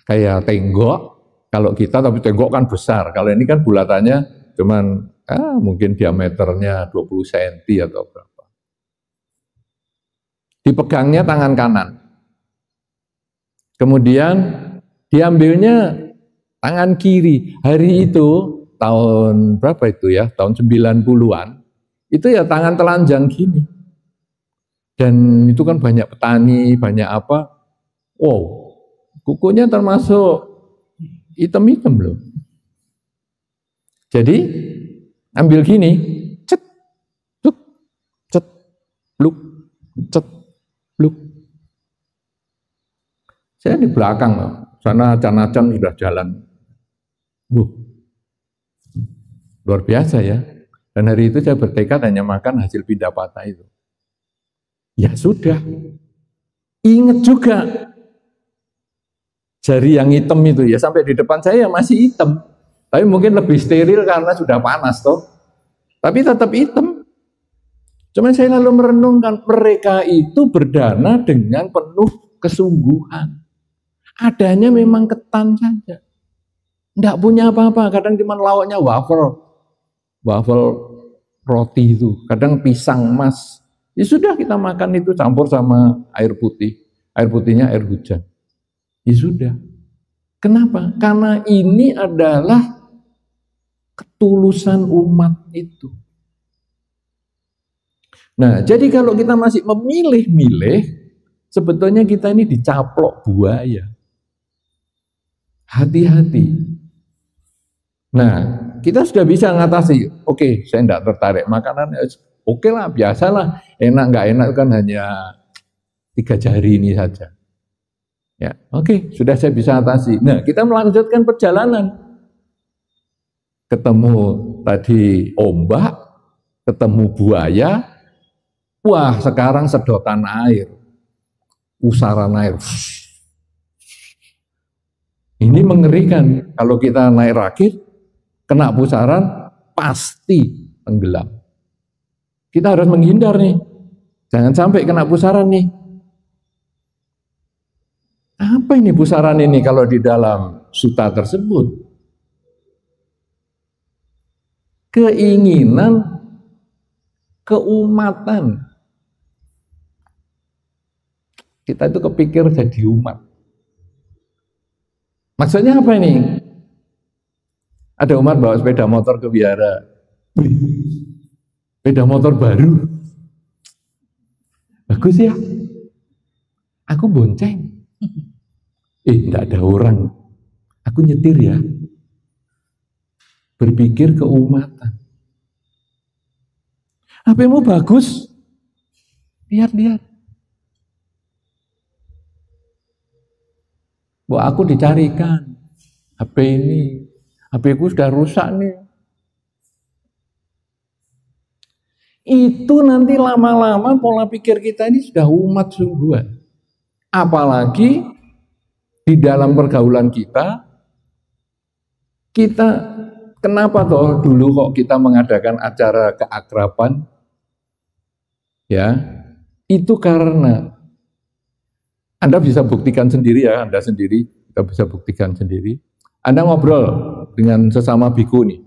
Speaker 1: Kayak tenggok, kalau kita tapi tenggok kan besar. Kalau ini kan bulatannya cuman mungkin diameternya 20 cm atau berapa. Dipegangnya tangan kanan. Kemudian diambilnya tangan kiri. Hari itu tahun berapa itu ya? Tahun 90-an. Itu ya tangan telanjang gini. Dan itu kan banyak petani, banyak apa. Wow, kukunya termasuk hitam-hitam loh. Jadi ambil gini, cet, luk, cet, luk, cet, luk. Saya di belakang loh, sana acan-acan sudah jalan. Luar biasa ya. Dan hari itu saya bertekad hanya makan hasil pindah patah itu. Ya sudah, ingat juga jari yang hitam itu ya sampai di depan saya masih hitam. Tapi mungkin lebih steril karena sudah panas toh. Tapi tetap hitam. Cuma saya lalu merenungkan mereka itu berdana dengan penuh kesungguhan. Adanya memang ketan saja. Tidak punya apa-apa. Kadang cuma lauknya waffle roti itu. Kadang pisang emas. Ya sudah kita makan itu campur sama air putih. Air putihnya air hujan. Ya sudah. Kenapa? Karena ini adalah ketulusan umat itu. Nah, jadi kalau kita masih memilih-milih, sebetulnya kita ini dicaplok buaya. Hati-hati. Nah, kita sudah bisa mengatasi. Oke, saya tidak tertarik makanan. Oke lah, biasalah. Enak nggak enak kan hanya 3 jari ini saja. Ya, oke, sudah saya bisa atasi. Nah, kita melanjutkan perjalanan. Ketemu tadi ombak, ketemu buaya. Wah, sekarang sedotan air. Pusaran air. Ini mengerikan. Kalau kita naik rakit, kena pusaran, pasti tenggelam. Kita harus menghindar nih. Jangan sampai kena pusaran nih. Apa ini pusaran ini kalau di dalam suta tersebut? Keinginan keumatan. Kita itu kepikir jadi umat. Maksudnya apa ini? Ada umat bawa sepeda motor ke wihara. Sepeda motor baru. Bagus ya. Aku bonceng. Tidak ada orang. Aku nyetir ya. Berpikir keumatan. HP-mu bagus. Lihat-lihat. Bahwa aku dicarikan. HP ini. HP-ku sudah rusak nih. Itu nanti lama-lama pola pikir kita ini sudah umat sungguhan. Apalagi di dalam pergaulan kita kenapa toh dulu kok kita mengadakan acara keakraban? Ya, itu karena Anda bisa buktikan sendiri ya, Anda sendiri, kita bisa buktikan sendiri. Anda ngobrol dengan sesama biku nih.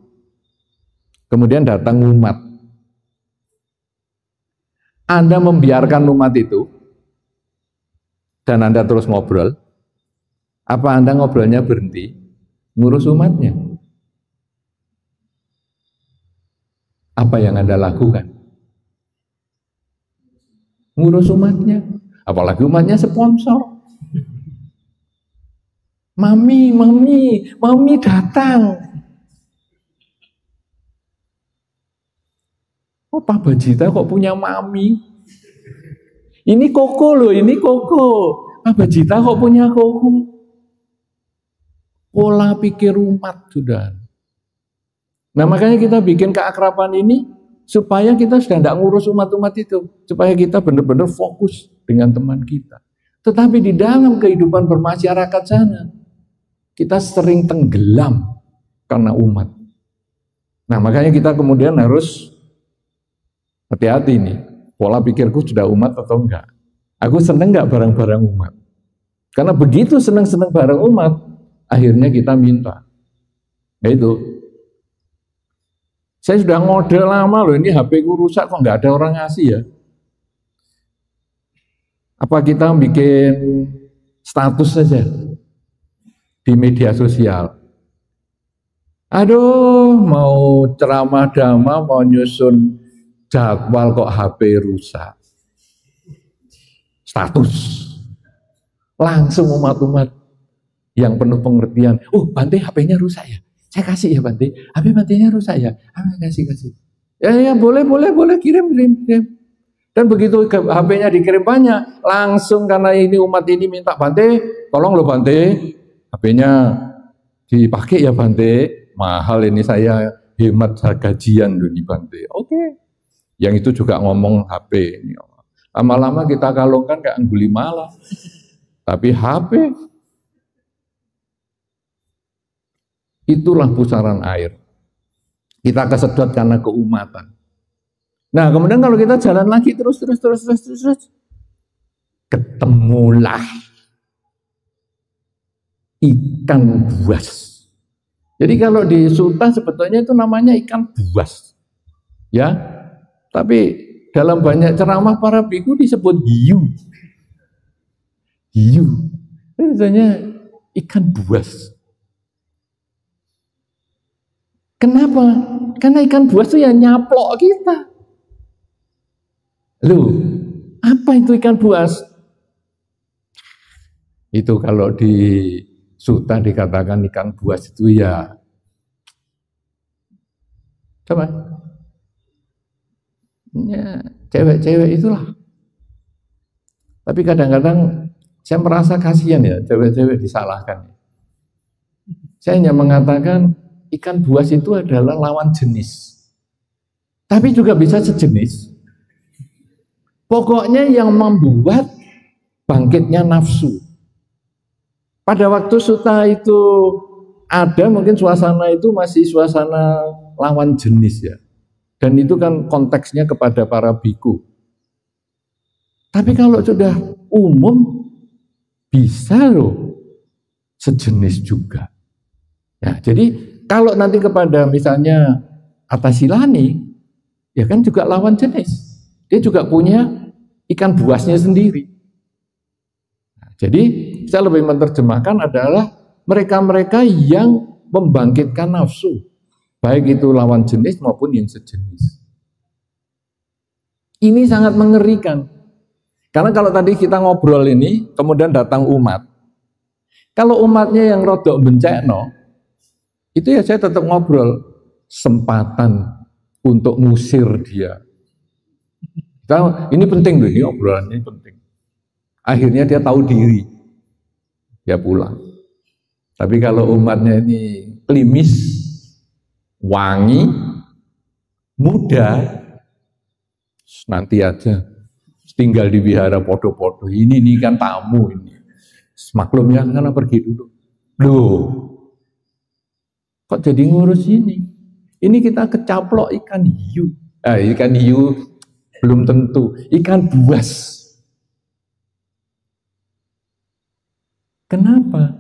Speaker 1: Kemudian datang umat. Anda membiarkan umat itu dan Anda terus ngobrol. Apa Anda ngobrolnya berhenti? Ngurus umatnya. Apa yang Anda lakukan? Ngurus umatnya. Apalagi umatnya sponsor. Mami datang. Oh, Pak Bajita kok punya mami? Ini koko loh, ini koko. Pak Bajita kok punya koko? Pola pikir umat sudah. Nah, makanya kita bikin keakraban ini supaya kita sudah tidak ngurus umat-umat itu, supaya kita benar-benar fokus dengan teman kita. Tetapi di dalam kehidupan bermasyarakat sana, kita sering tenggelam karena umat. Nah, makanya kita kemudian harus hati-hati nih, pola pikirku sudah umat atau enggak. Aku seneng enggak barang-barang umat? Karena begitu senang-senang bareng umat, akhirnya kita minta. Nah itu. Saya sudah ngode lama loh, ini HP ku rusak kok nggak ada orang ngasih ya. Apa kita bikin status saja di media sosial? Aduh, mau ceramah dhamma, mau nyusun jadwal kok HP rusak. Status. Langsung umat-umat yang penuh pengertian. Oh, Bante HP-nya rusak ya? Saya kasih ya Bante. HP Bante-nya rusak ya? Kasih. Ya, boleh, kirim. Dan begitu HP-nya dikirim banyak, langsung karena ini umat ini minta Bante, tolong loh Bante, HP-nya dipakai ya Bante. Mahal ini saya hemat gajian loh nih Bante. Oke. Yang itu juga ngomong HP. Lama-lama kita kalungkan kayak Anggullimala. Tapi HP itulah pusaran air. Kita kesedot karena keumatan. Nah, kemudian kalau kita jalan lagi terus ketemulah ikan buas. Jadi kalau di Suta sebetulnya itu namanya ikan buas. Ya. Tapi dalam banyak ceramah para biku disebut hiu. Hiu. Itu sebetulnya ikan buas. Kenapa? Karena ikan buas itu ya nyaplok kita. Loh, apa itu ikan buas? Itu kalau di Suta dikatakan ikan buas itu ya coba ya cewek-cewek itulah. Tapi kadang-kadang saya merasa kasihan ya cewek-cewek disalahkan. Saya hanya mengatakan ikan buas itu adalah lawan jenis. Tapi juga bisa sejenis. Pokoknya yang membuat bangkitnya nafsu. Pada waktu Suta itu ada, mungkin suasana itu masih suasana lawan jenis ya. Dan itu kan konteksnya kepada para biku. Tapi kalau sudah umum, bisa loh sejenis juga. Ya, jadi kalau nanti kepada misalnya Atasilani, ya kan juga lawan jenis. Dia juga punya ikan buasnya sendiri. Nah, jadi saya lebih menerjemahkan adalah mereka-mereka yang membangkitkan nafsu, baik itu lawan jenis maupun yang sejenis. Ini sangat mengerikan. Karena kalau tadi kita ngobrol ini, kemudian datang umat. Kalau umatnya yang rodok bencekno, itu ya saya tetap ngobrol, sempatan untuk ngusir dia. Ini penting loh, ini obrolan ini penting. Akhirnya dia tahu diri, dia pulang. Tapi kalau umatnya ini klimis, wangi, muda, nanti aja tinggal di wihara podo-podo. Ini kan tamu ini. Maklumnya karena pergi dulu. Loh, kok jadi ngurus ini? Ini kita kecaplok ikan hiu. Ikan hiu belum tentu. Ikan buas. Kenapa?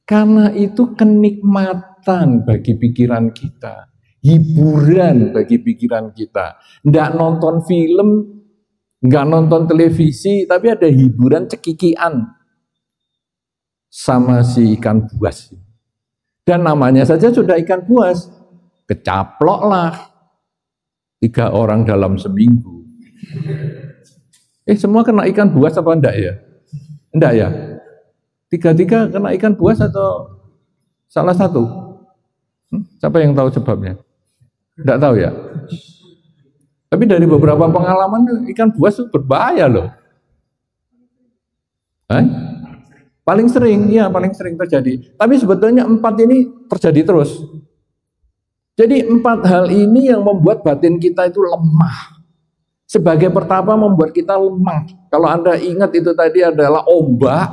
Speaker 1: Karena itu kenikmatan bagi pikiran kita. Hiburan bagi pikiran kita. Nggak nonton film, nggak nonton televisi, tapi ada hiburan cekikian sama si ikan buas. Dan namanya saja sudah ikan buas. Kecaploklah 3 orang dalam seminggu. Semua kena ikan buas apa enggak ya? Enggak ya? 3 kena ikan buas atau salah satu? Siapa yang tahu sebabnya? Enggak tahu ya? Tapi dari beberapa pengalaman ikan buas itu berbahaya loh. Paling sering terjadi. Tapi sebetulnya 4 ini terjadi terus. Jadi 4 hal ini yang membuat batin kita itu lemah. Sebagai pertama membuat kita lemah. Kalau Anda ingat itu tadi adalah ombak,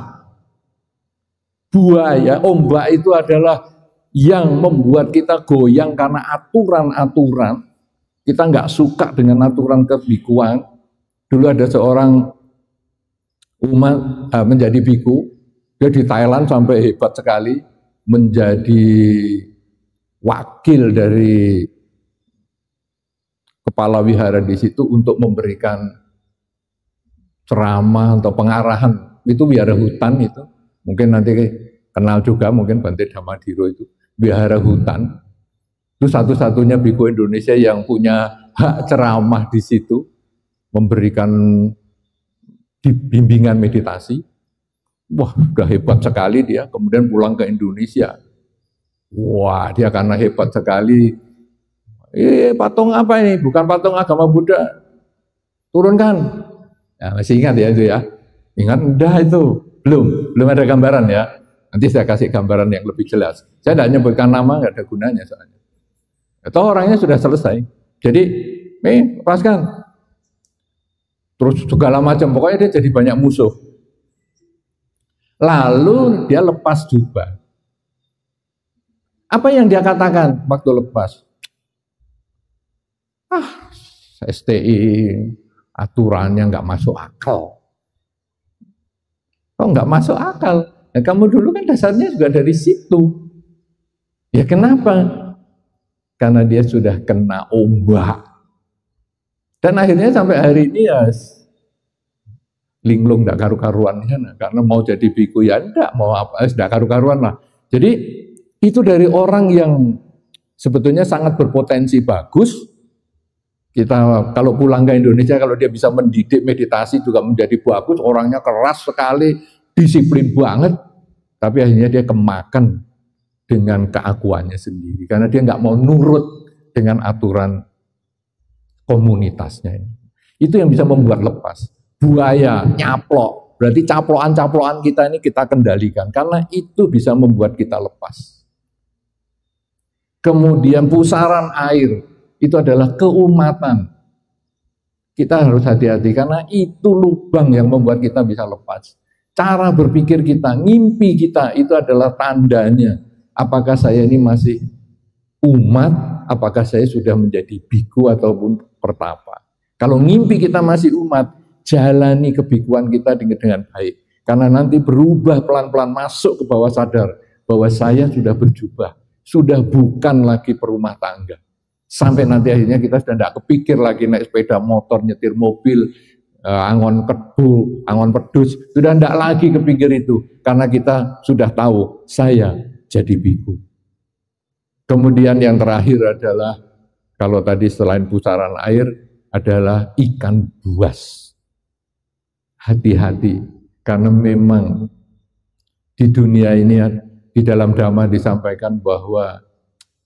Speaker 1: buaya. Ombak itu adalah yang membuat kita goyang karena aturan-aturan. Kita nggak suka dengan aturan kebikuan. Dulu ada seorang umat menjadi biku Dia di Thailand sampai hebat sekali, menjadi wakil dari kepala wihara di situ untuk memberikan ceramah atau pengarahan. Itu wihara hutan itu. Mungkin nanti kenal juga, mungkin Bante Damadhiro itu. Wihara hutan. Itu satu-satunya biku Indonesia yang punya hak ceramah di situ. Memberikan bimbingan meditasi. Wah, udah hebat sekali dia. Kemudian pulang ke Indonesia. Wah, dia karena hebat sekali. Patung apa ini? Bukan patung agama Buddha. Turunkan. Ya, masih ingat ya itu ya? Ingat? Udah itu. Belum ada gambaran ya. Nanti saya kasih gambaran yang lebih jelas. Saya tidak menyebutkan nama, nggak ada gunanya soalnya. Atau orangnya sudah selesai. Jadi, lepaskan. Terus segala macam, pokoknya dia jadi banyak musuh. Lalu dia lepas jubah. Apa yang dia katakan waktu lepas? STI aturannya nggak masuk akal. Kok nggak masuk akal? Nah, kamu dulu kan dasarnya juga dari situ. Ya kenapa? Karena dia sudah kena ombak. Dan akhirnya sampai hari ini ya linglung nggak karu-karuan karena mau jadi biku ya enggak, mau apa sudah karu-karuan lah. Jadi itu dari orang yang sebetulnya sangat berpotensi bagus. Kita kalau pulang ke Indonesia, kalau dia bisa mendidik meditasi juga menjadi bagus, orangnya keras sekali, disiplin banget, tapi akhirnya dia kemakan dengan keakuannya sendiri, karena dia nggak mau nurut dengan aturan komunitasnya ini. Itu yang bisa membuat lepas. Buaya, nyaplok, berarti caplokan-caplokan kita ini kita kendalikan, karena itu bisa membuat kita lepas. Kemudian pusaran air, itu adalah keumatan. Kita harus hati-hati karena itu lubang yang membuat kita bisa lepas. Cara berpikir kita, ngimpi kita itu adalah tandanya. Apakah saya ini masih umat, apakah saya sudah menjadi biku ataupun pertapa. Kalau ngimpi kita masih umat, jalani kebikuan kita dengan baik. Karena nanti berubah pelan-pelan masuk ke bawah sadar bahwa saya sudah berjubah, sudah bukan lagi perumah tangga. Sampai nanti akhirnya kita sudah tidak kepikir lagi naik sepeda motor, nyetir mobil, angon kebu, angon pedus, sudah tidak lagi kepikir itu, karena kita sudah tahu saya jadi biku. Kemudian yang terakhir adalah, kalau tadi selain pusaran air, adalah ikan buas. Hati-hati, karena memang di dunia ini, di dalam Dhamma disampaikan bahwa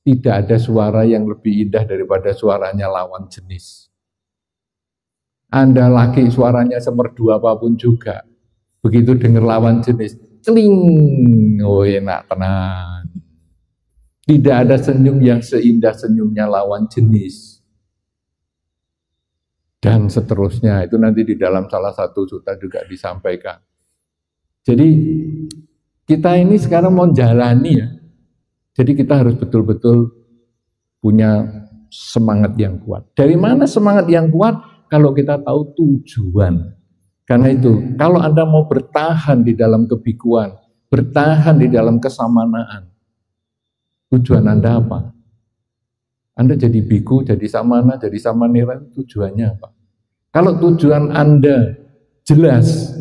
Speaker 1: tidak ada suara yang lebih indah daripada suaranya lawan jenis. Anda laki suaranya semerdu apapun juga, begitu dengar lawan jenis, celing, oh enak tenang. Tidak ada senyum yang seindah senyumnya lawan jenis. Dan seterusnya, itu nanti di dalam salah satu sutta juga disampaikan. Jadi kita ini sekarang mau jalani ya. Jadi kita harus betul-betul punya semangat yang kuat. Dari mana semangat yang kuat? Kalau kita tahu tujuan. Karena itu, kalau Anda mau bertahan di dalam kebikuan, bertahan di dalam kesamanaan, tujuan Anda apa? Anda jadi biku, jadi samana, jadi samanera, tujuannya apa? Kalau tujuan Anda jelas,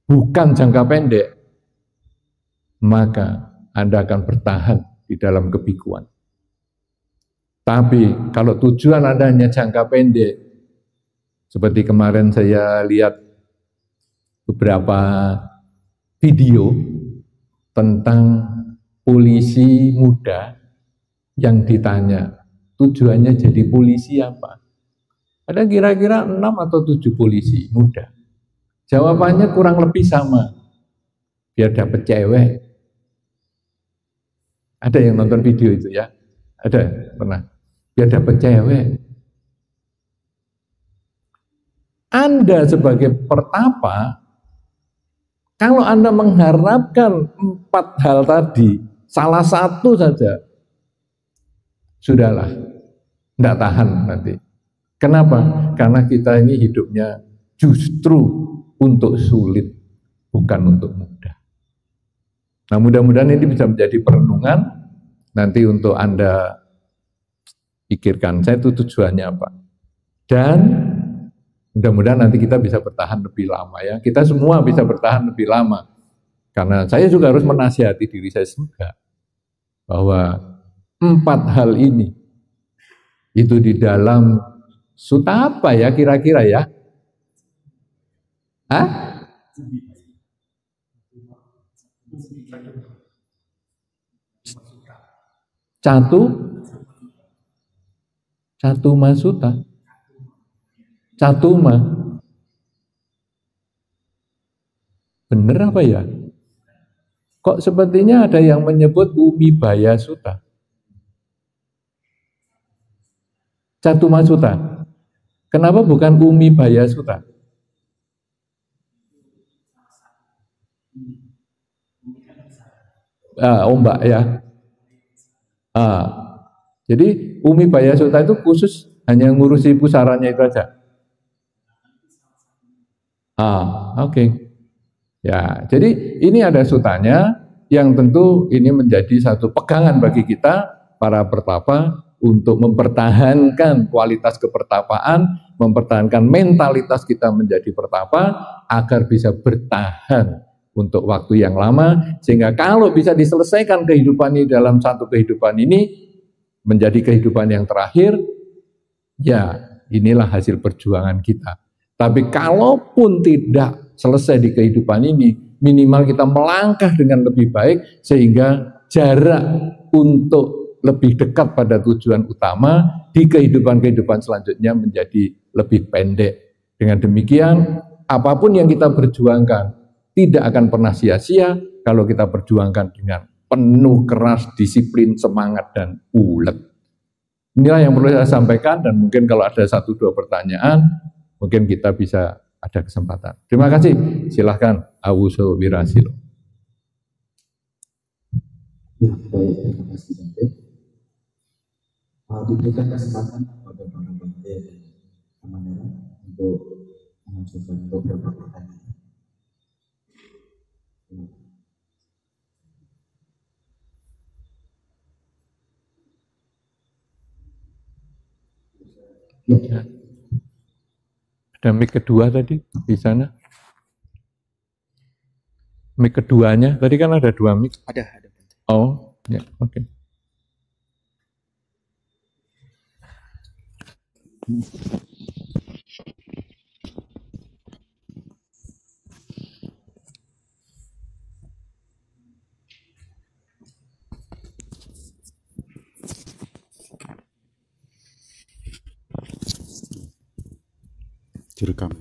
Speaker 1: bukan jangka pendek, maka Anda akan bertahan di dalam kebikuan. Tapi kalau tujuan Anda hanya jangka pendek, seperti kemarin saya lihat beberapa video tentang polisi muda yang ditanya, tujuannya jadi polisi apa? Ada kira-kira 6 atau 7 polisi muda. Jawabannya kurang lebih sama. Biar dapat cewek. Ada yang nonton video itu ya? Ada, pernah. Biar dapat cewek. Anda sebagai pertapa, kalau Anda mengharapkan 4 hal tadi, salah satu saja, sudahlah, tidak tahan nanti. Kenapa? Karena kita ini hidupnya justru untuk sulit, bukan untuk mudah. Nah, mudah-mudahan ini bisa menjadi perenungan nanti untuk Anda pikirkan, saya itu tujuannya apa. Dan mudah-mudahan nanti kita bisa bertahan lebih lama ya. Kita semua bisa bertahan lebih lama. Karena saya juga harus menasihati diri saya juga bahwa 4 hal ini itu di dalam sutta apa ya kira-kira ya? Hah? Catuma Sutta. Catuma. Bener apa ya? Kok sepertinya ada yang menyebut Umibaya Sutta. Catuma Sutta. Kenapa bukan Umibaya Sutta? Ombak ya. Jadi Umibaya Sutta itu khusus hanya ngurusi pusarannya itu aja. Oke. Ya, jadi ini ada sutanya yang tentu ini menjadi satu pegangan bagi kita para pertapa untuk mempertahankan kualitas kepertapaan, mempertahankan mentalitas kita menjadi pertapa agar bisa bertahan untuk waktu yang lama, sehingga kalau bisa diselesaikan kehidupan ini dalam satu kehidupan ini menjadi kehidupan yang terakhir, ya inilah hasil perjuangan kita. Tapi kalaupun tidak selesai di kehidupan ini, minimal kita melangkah dengan lebih baik sehingga jarak untuk lebih dekat pada tujuan utama di kehidupan-kehidupan selanjutnya menjadi lebih pendek. Dengan demikian, apapun yang kita perjuangkan tidak akan pernah sia-sia kalau kita perjuangkan dengan penuh keras, disiplin, semangat, dan ulet. Inilah yang perlu saya sampaikan, dan mungkin kalau ada 1-2 pertanyaan, mungkin kita bisa ada kesempatan. Terima kasih. Silahkan, Awuso Wirasilo.
Speaker 2: Ya, baik, terima kasih Bante. Diberikan kesempatan kepada para Bante dan Amanera untuk mengajukan beberapa pertanyaan.
Speaker 1: Ya. Ada mic kedua tadi di sana. Mic keduanya, tadi kan ada 2 mic.
Speaker 2: Ada.
Speaker 1: Oh, ya, oke.
Speaker 3: Direkam.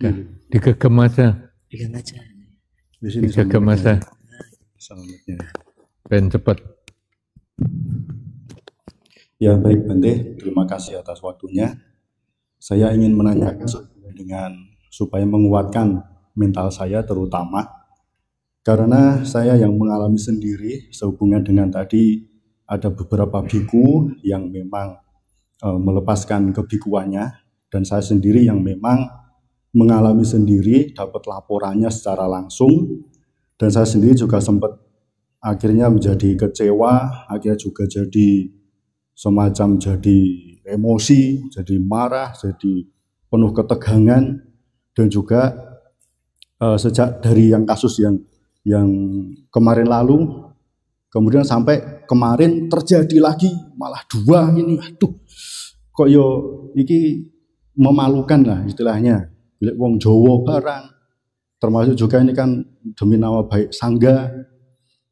Speaker 1: Ya, digegem aja. Digegem aja. Ben cepet.
Speaker 3: Ya baik Bante, terima kasih atas waktunya. Saya ingin menanyakan dengan supaya menguatkan mental saya terutama karena saya yang mengalami sendiri sehubungan dengan tadi ada beberapa biku yang memang melepaskan kebikuannya dan saya sendiri yang memang mengalami sendiri dapat laporannya secara langsung dan saya sendiri juga sempat akhirnya menjadi kecewa, akhirnya juga jadi semacam jadi emosi, jadi marah, jadi penuh ketegangan dan juga sejak dari yang kasus yang kemarin lalu kemudian sampai kemarin terjadi lagi malah 2 ini, aduh kok yo iki memalukan lah istilahnya, bilik wong Jawa barang, termasuk juga ini kan demi nama baik Sangga,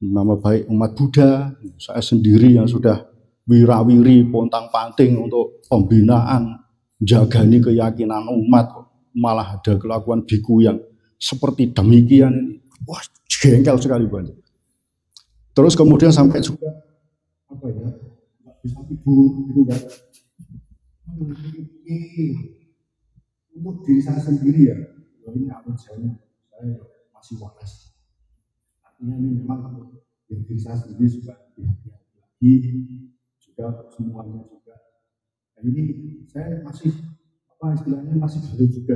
Speaker 3: nama baik umat Buddha, saya sendiri yang sudah wirawiri pontang-panting untuk pembinaan, jagani keyakinan umat, malah ada kelakuan biku yang seperti demikian ini, wah jengkel sekali Bante. Terus kemudian sampai juga apa ya, nggak bisa tidur gitu kan. Untuk diri saya sendiri ya, ini apa saya masih waras. Artinya ini memang diri saya sendiri juga lagi juga semuanya juga. Nah, ini saya masih apa istilahnya masih baru juga.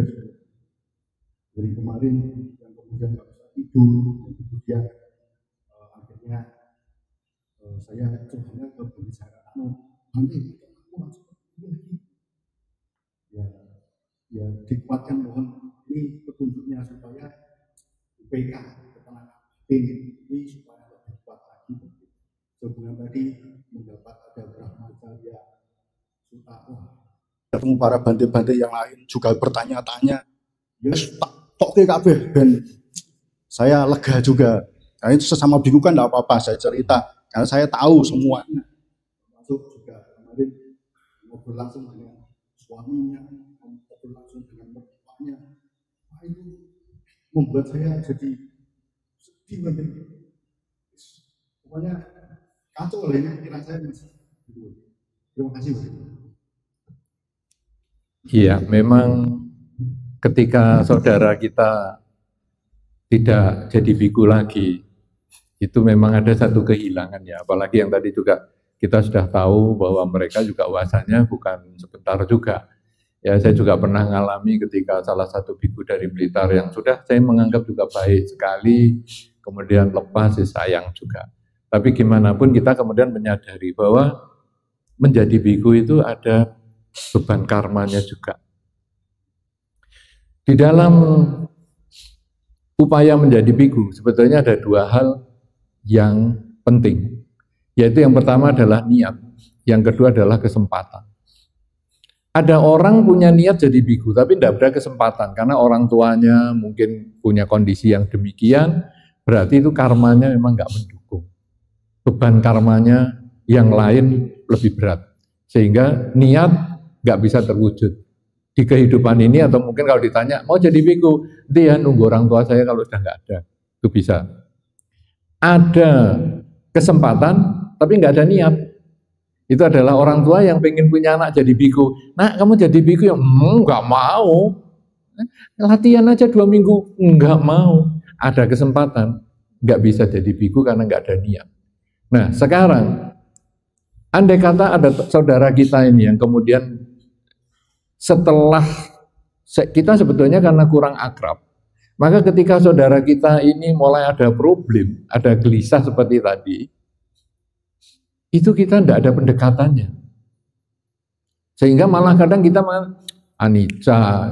Speaker 3: dari kemarin yang kemudian nggak bisa tidur, kemudian akhirnya saya coba ke pembicara nanti aku langsung lagi ya, ya dikuatkan, mohon ini petunjuknya supaya UPK ketenangan ini supaya lebih kuat lagi. Sebelum tadi mendapat ada Brahmacharya Sutta, ketemu para bante-bante yang lain juga bertanya-tanya, yes, tak tok ke kabeh ben saya lega juga. Nah, itu sesama biku kan enggak apa-apa, saya cerita karena saya tahu semuanya. Masuk juga kemarin ngobrol langsung dengan suaminya, ngobrol langsung dengan mertuanya. Nah, itu membuat saya jadi sedih banget. Pokoknya kacau lah ini pikiran saya, Mas. Terima kasih, Mas.
Speaker 1: Iya, memang ketika saudara kita tidak jadi biku lagi, itu memang ada satu kehilangan ya. Apalagi yang tadi juga kita sudah tahu bahwa mereka juga uasanya bukan sebentar juga. Ya, saya juga pernah mengalami ketika salah satu biku dari Blitar yang sudah saya menganggap juga baik sekali, kemudian lepas, sayang juga. Tapi gimana pun kita kemudian menyadari bahwa menjadi biku itu ada beban karmanya juga. Di dalam upaya menjadi biku, sebetulnya ada dua hal yang penting. Yaitu yang pertama adalah niat, yang kedua adalah kesempatan. Ada orang punya niat jadi biku, tapi tidak ada kesempatan, karena orang tuanya mungkin punya kondisi yang demikian, berarti itu karmanya memang nggak mendukung. Beban karmanya yang lain lebih berat, sehingga niat nggak bisa terwujud di kehidupan ini, atau mungkin kalau ditanya mau jadi biku, dia nunggu orang tua saya kalau sudah nggak ada, itu bisa. Ada kesempatan, tapi nggak ada niat. Itu adalah orang tua yang pengen punya anak jadi biku. Nak, kamu jadi biku ya? Nggak mau. Latihan aja 2 minggu, nggak mau. Ada kesempatan, nggak bisa jadi biku karena nggak ada niat. Nah, sekarang andai kata ada saudara kita ini yang kemudian setelah kita sebetulnya karena kurang akrab, maka ketika saudara kita ini mulai ada problem, ada gelisah seperti tadi, itu kita tidak ada pendekatannya. Sehingga malah kadang kita anicca,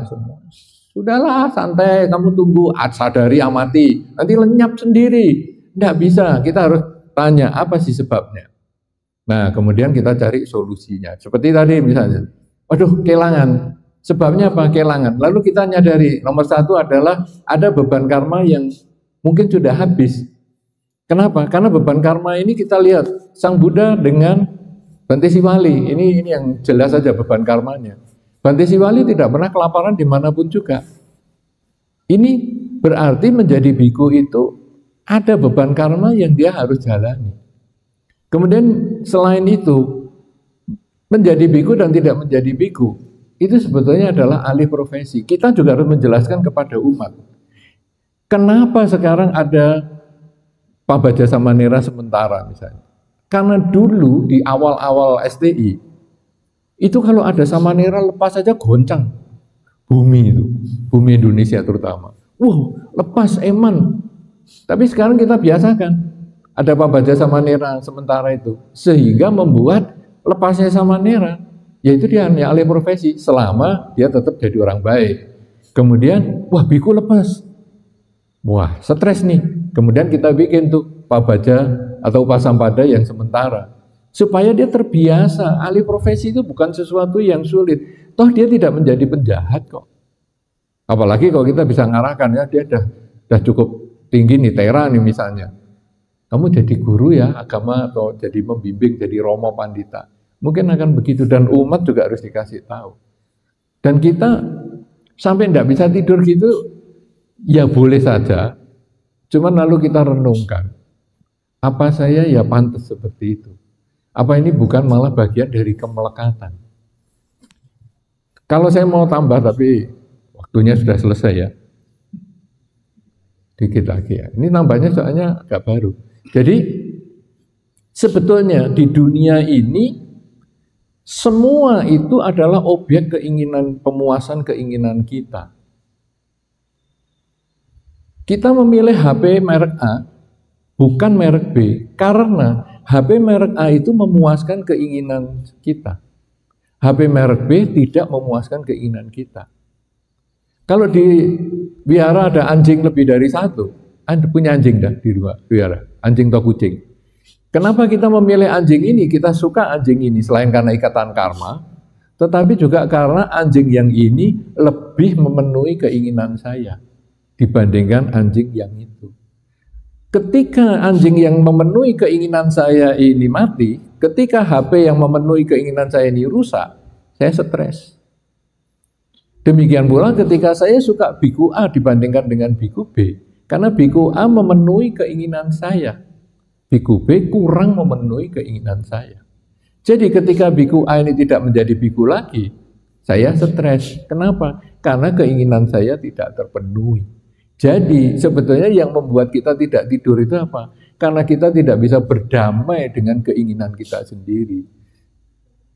Speaker 1: sudahlah santai, kamu tunggu, sadari, amati, nanti lenyap sendiri. Tidak bisa, kita harus tanya apa sih sebabnya. Nah, kemudian kita cari solusinya. Seperti tadi misalnya, waduh kehilangan, sebabnya apa? Kehilangan. Lalu kita nyadari, nomor satu adalah ada beban karma yang mungkin sudah habis. Kenapa? Karena beban karma ini kita lihat Sang Buddha dengan Bante Siwali. Ini yang jelas saja beban karmanya. Bante Siwali tidak pernah kelaparan dimanapun juga. Ini berarti menjadi biku itu ada beban karma yang dia harus jalani. Kemudian selain itu, menjadi biku dan tidak menjadi biku, itu sebetulnya adalah alih profesi. Kita juga harus menjelaskan kepada umat. Kenapa sekarang ada Pabaja Samanera sementara misalnya? Karena dulu di awal-awal STI, itu kalau ada Samanera lepas saja goncang bumi itu, bumi Indonesia terutama. Lepas eman. Tapi sekarang kita biasakan ada Pabaja Samanera sementara itu, sehingga membuat lepasnya Samanera, yaitu dia hanya alih profesi selama dia tetap jadi orang baik. Kemudian, biku lepas. Stres nih. Kemudian kita bikin tuh pabaja atau upasampada yang sementara. Supaya dia terbiasa, alih profesi itu bukan sesuatu yang sulit. Toh dia tidak menjadi penjahat kok. Apalagi kalau kita bisa ngarahkan, ya dia dah cukup tinggi nih, tera nih misalnya. Kamu jadi guru ya agama atau jadi membimbing, jadi romo pandita. Mungkin akan begitu, dan umat juga harus dikasih tahu. Dan kita sampai tidak bisa tidur gitu, ya boleh saja. Cuman lalu kita renungkan, apa saya ya pantas seperti itu? Apa ini bukan malah bagian dari kemelekatan? Kalau saya mau tambah, tapi waktunya sudah selesai ya. Dikit lagi ya. Ini nambahnya soalnya agak baru. Jadi sebetulnya di dunia ini semua itu adalah objek keinginan, pemuasan keinginan kita. Kita memilih HP merek A, bukan merek B, karena HP merek A itu memuaskan keinginan kita. HP merek B tidak memuaskan keinginan kita. Kalau di wihara ada anjing lebih dari satu, Anda punya anjing dah di rumah wihara, anjing atau kucing. Kenapa kita memilih anjing ini? Kita suka anjing ini selain karena ikatan karma, tetapi juga karena anjing yang ini lebih memenuhi keinginan saya dibandingkan anjing yang itu. Ketika anjing yang memenuhi keinginan saya ini mati, ketika HP yang memenuhi keinginan saya ini rusak, saya stres. Demikian pula ketika saya suka biku A dibandingkan dengan biku B, karena biku A memenuhi keinginan saya, biku B kurang memenuhi keinginan saya. Jadi ketika biku A ini tidak menjadi biku lagi, saya stres. Kenapa? Karena keinginan saya tidak terpenuhi. Jadi sebetulnya yang membuat kita tidak tidur itu apa? Karena kita tidak bisa berdamai dengan keinginan kita sendiri.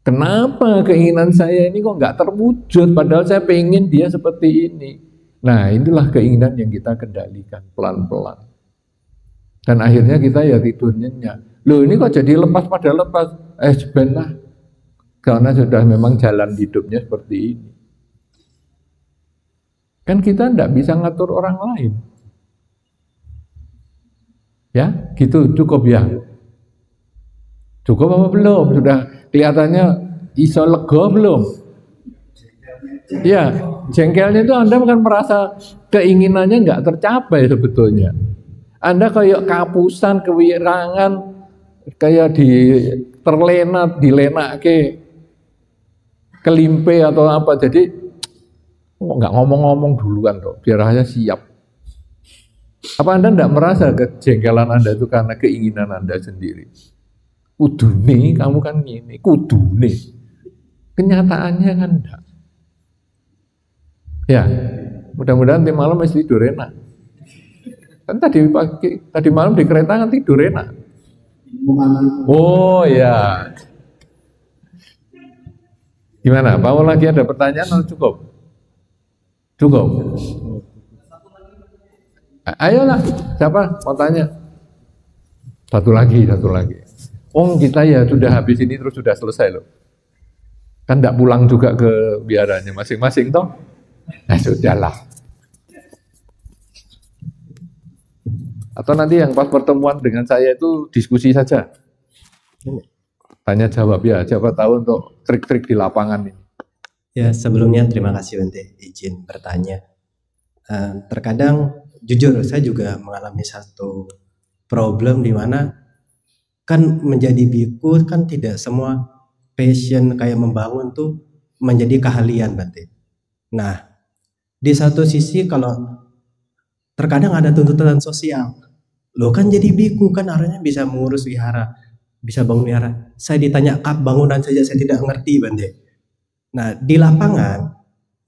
Speaker 1: Kenapa keinginan saya ini kok nggak terwujud? Padahal saya pengen dia seperti ini. Nah, inilah keinginan yang kita kendalikan pelan-pelan. Dan akhirnya kita ya tidur nyenyak. Loh, ini kok jadi lepas pada lepas? Sebenarnya karena sudah memang jalan hidupnya seperti ini. Kan kita tidak bisa ngatur orang lain. Ya, gitu cukup ya. Cukup apa belum? Sudah kelihatannya iso lega belum? Ya, jengkelnya itu Anda kan merasa keinginannya nggak tercapai sebetulnya. Anda kayak kapusan, kewirangan, kayak terlena, dilenake, kelimpe atau apa. Jadi nggak ngomong-ngomong duluan toh, biar hanya siap. Apa Anda tidak merasa kejengkelan Anda itu karena keinginan Anda sendiri? Kudune, kamu kan gini, kudune. Kenyataannya kan enggak. Ya, mudah-mudahan nanti malam masih tidur enak. Kan tadi malam di kereta kan tidur enak. Oh ya. Gimana? Pak lagi ada pertanyaan atau cukup? Cukup. Ayolah, siapa mau tanya? Satu lagi. Oh kita ya sudah habis ini terus sudah selesai loh. Kan tidak pulang juga ke biaranya masing-masing toh? Nah sudahlah. Atau nanti yang pas pertemuan dengan saya itu diskusi saja. Tanya jawab ya, siapa tahu untuk trik-trik di lapangan ini.
Speaker 4: Ya, sebelumnya terima kasih Bante izin bertanya. Terkadang jujur saya juga mengalami satu problem di mana kan menjadi biku kan tidak semua passion kayak membangun tuh menjadi keahlian Bante. Nah, di satu sisi kalau terkadang ada tuntutan sosial. Loh kan jadi biku kan harusnya bisa mengurus wihara, bisa bangun wihara. Saya ditanya kap bangunan saja saya tidak ngerti Bante. Nah, di lapangan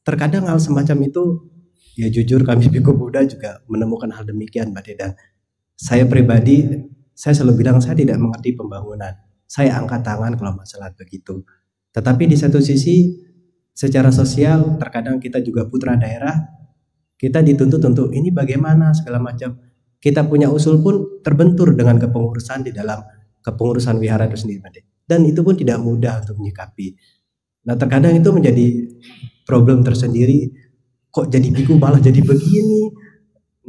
Speaker 4: terkadang hal semacam itu ya jujur kami biku Buddha juga menemukan hal demikian Bante, dan saya pribadi saya selalu bilang saya tidak mengerti pembangunan. Saya angkat tangan kalau masalah begitu. Tetapi di satu sisi secara sosial terkadang kita juga putra daerah, kita dituntut untuk ini bagaimana segala macam. Kita punya usul pun terbentur dengan kepengurusan di dalam kepengurusan wihara itu sendiri Bante. Dan itu pun tidak mudah untuk menyikapi. Nah terkadang itu menjadi problem tersendiri, kok jadi biku malah jadi begini.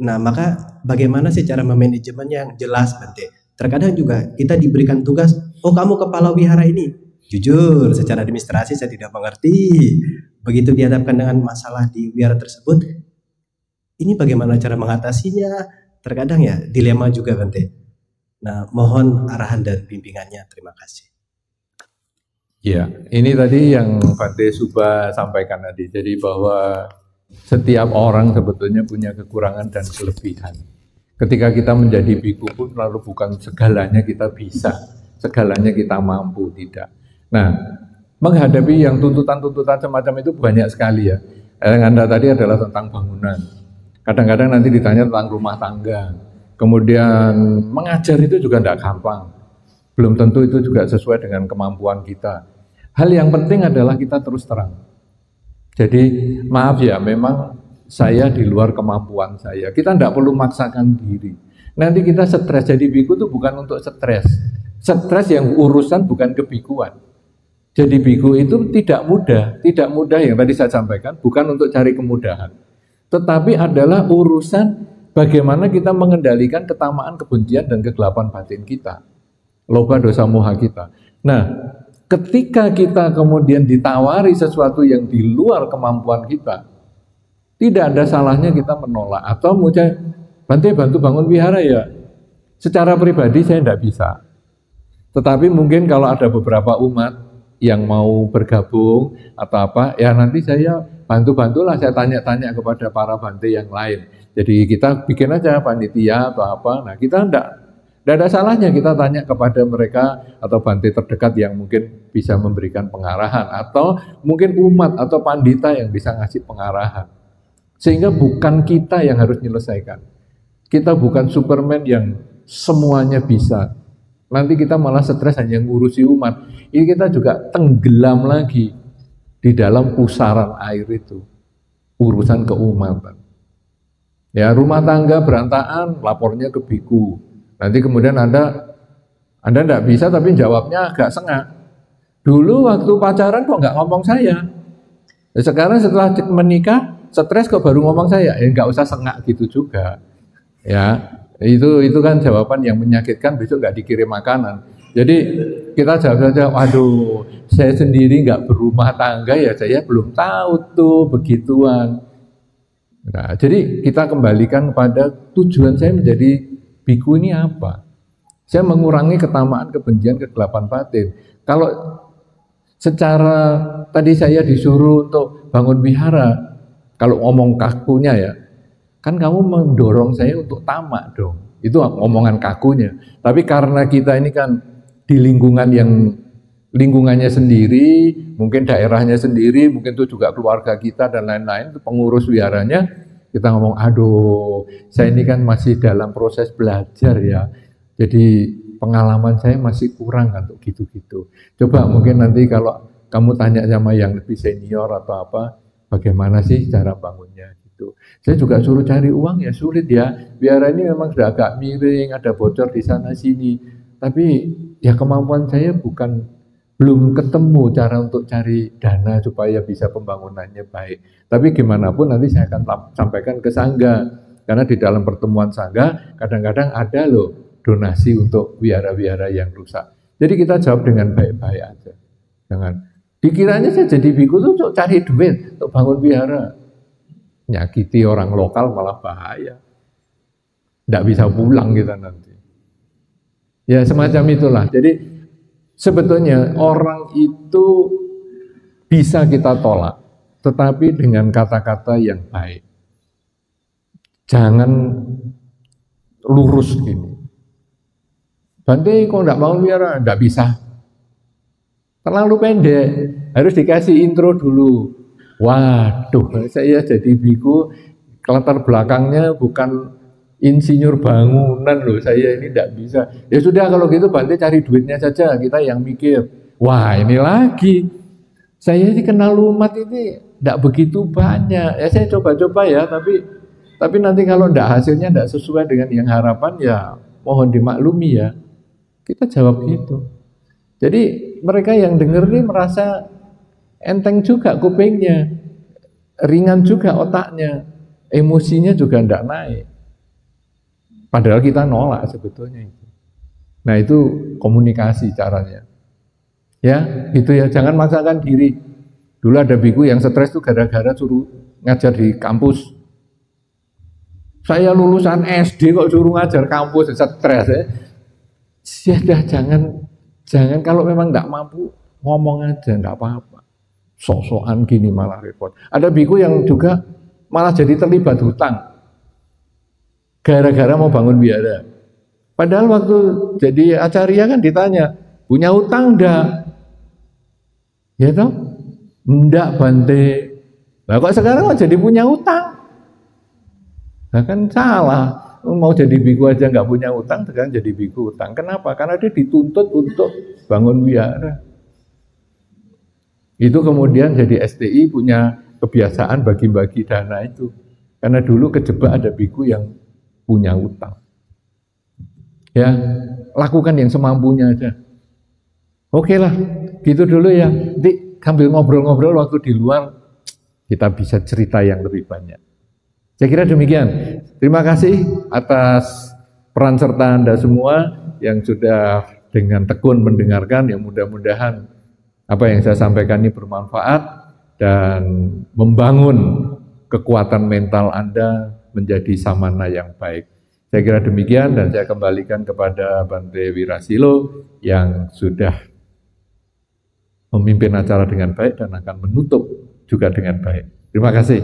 Speaker 4: Nah maka bagaimana sih cara memanajemen yang jelas Bante. Terkadang juga kita diberikan tugas, oh kamu kepala wihara ini. Jujur secara administrasi saya tidak mengerti. Begitu dihadapkan dengan masalah di wihara tersebut, ini bagaimana cara mengatasinya. Terkadang ya dilema juga Bante. Nah mohon arahan dan bimbingannya, terima kasih.
Speaker 1: Ya, ini tadi yang Bante Subha sampaikan tadi. Jadi bahwa setiap orang sebetulnya punya kekurangan dan kelebihan. Ketika kita menjadi biku pun lalu bukan segalanya kita bisa, segalanya kita mampu, tidak. Nah, menghadapi yang tuntutan-tuntutan semacam itu banyak sekali ya. Yang Anda tadi adalah tentang bangunan. Kadang-kadang nanti ditanya tentang rumah tangga. Kemudian mengajar itu juga tidak gampang. Belum tentu itu juga sesuai dengan kemampuan kita. Hal yang penting adalah kita terus terang. Jadi maaf ya, memang saya di luar kemampuan saya. Kita tidak perlu maksakan diri. Nanti kita stres. Jadi biku itu bukan untuk stres. Stres yang urusan bukan kebikuan. Jadi biku itu tidak mudah yang tadi saya sampaikan, bukan untuk cari kemudahan. Tetapi adalah urusan bagaimana kita mengendalikan ketamaan, kebencian, dan kegelapan batin kita. Loba, dosa, moha kita. Nah, ketika kita kemudian ditawari sesuatu yang di luar kemampuan kita, tidak ada salahnya kita menolak. Atau Bante bantu bangun wihara ya. Secara pribadi saya tidak bisa. Tetapi mungkin kalau ada beberapa umat yang mau bergabung atau apa, ya nanti saya bantu-bantulah, saya tanya-tanya kepada para Bante yang lain. Jadi kita bikin aja panitia atau apa. Nah kita tidak ada salahnya kita tanya kepada mereka atau Bante terdekat yang mungkin bisa memberikan pengarahan, atau mungkin umat atau pandita yang bisa ngasih pengarahan. Sehingga bukan kita yang harus menyelesaikan. Kita bukan Superman yang semuanya bisa. Nanti kita malah stres hanya ngurusi umat. Ini kita juga tenggelam lagi di dalam pusaran air itu. Urusan keumatan. Ya, rumah tangga berantakan, lapornya ke biku. Nanti kemudian Anda tidak bisa tapi jawabnya agak sengak. Dulu waktu pacaran kok nggak ngomong saya. Sekarang setelah menikah, stres kok baru ngomong saya. Ya nggak usah sengak gitu juga. Ya, itu kan jawaban yang menyakitkan, besok nggak dikirim makanan. Jadi kita jawab saja, waduh, saya sendiri nggak berumah tangga ya, saya belum tahu tuh begituan. Nah, jadi kita kembalikan pada tujuan saya menjadi biku ini apa? Saya mengurangi ketamaan, kebencian, kegelapan batin. Kalau secara tadi saya disuruh untuk bangun wihara, kalau ngomong kakunya ya, kan kamu mendorong saya untuk tamak dong. Itu omongan kakunya. Tapi karena kita ini kan di lingkungannya sendiri, mungkin daerahnya sendiri, mungkin itu juga keluarga kita dan lain-lain, pengurus wiharanya, kita ngomong, aduh, saya ini kan masih dalam proses belajar ya. Jadi pengalaman saya masih kurang untuk gitu-gitu. Coba mungkin nanti kalau kamu tanya sama yang lebih senior atau apa, bagaimana sih cara bangunnya gitu. Saya juga suruh cari uang ya sulit ya. Wihara ini memang sudah agak miring, ada bocor di sana sini. Tapi ya kemampuan saya belum ketemu cara untuk cari dana supaya bisa pembangunannya baik. Tapi gimana pun nanti saya akan sampaikan ke Sangga. Karena di dalam pertemuan Sangga kadang-kadang ada loh donasi untuk wihara-wihara yang rusak. Jadi kita jawab dengan baik-baik aja. Jangan dikiranya saya jadi biku tuh untuk cari duit untuk bangun wihara. Nyakiti orang lokal malah bahaya. Nggak bisa pulang kita nanti. Ya semacam itulah. Jadi sebetulnya orang itu bisa kita tolak, tetapi dengan kata-kata yang baik. Jangan lurus gini. Bante kok enggak mau wihara? Enggak bisa. Terlalu pendek, harus dikasih intro dulu. Waduh, saya jadi biku, latar belakangnya bukan insinyur bangunan loh, saya ini tidak bisa. Ya sudah kalau gitu Bante cari duitnya saja, kita yang mikir. Wah ini lagi, saya ini kenal umat ini tidak begitu banyak. Ya saya coba-coba ya, tapi nanti kalau tidak hasilnya tidak sesuai dengan yang harapan ya mohon dimaklumi ya. Kita jawab gitu. Jadi mereka yang dengar ini merasa enteng juga kupingnya, ringan juga otaknya, emosinya juga tidak naik. Padahal kita nolak sebetulnya itu. Nah itu komunikasi caranya. Ya gitu ya, jangan maksakan diri. Dulu ada biku yang stres tuh gara-gara suruh ngajar di kampus. Saya lulusan SD kok suruh ngajar kampus, stres ya. Sudah jangan kalau memang tidak mampu ngomong aja, tidak apa-apa. Sok-sokan gini malah repot. Ada biku yang juga malah jadi terlibat hutang. Gara-gara mau bangun wihara. Padahal waktu jadi acarya kan ditanya, punya hutang enggak? Ya toh? Enggak Bante. Lah kok sekarang kok jadi punya hutang? Nah kan salah. Mau jadi biku aja nggak punya hutang, sekarang jadi biku hutang. Kenapa? Karena dia dituntut untuk bangun wihara. Itu kemudian jadi STI punya kebiasaan bagi-bagi dana itu. Karena dulu kejebak ada biku yang punya utang. Ya, lakukan yang semampunya aja. Oke lah, gitu dulu ya. Nanti sambil ngobrol-ngobrol waktu di luar, kita bisa cerita yang lebih banyak. Saya kira demikian. Terima kasih atas peran serta Anda semua yang sudah dengan tekun mendengarkan. Yang mudah-mudahan apa yang saya sampaikan ini bermanfaat dan membangun kekuatan mental Anda menjadi samana yang baik. Saya kira demikian dan saya kembalikan kepada Bante Wirasilo yang sudah memimpin acara dengan baik dan akan menutup juga dengan baik. Terima kasih.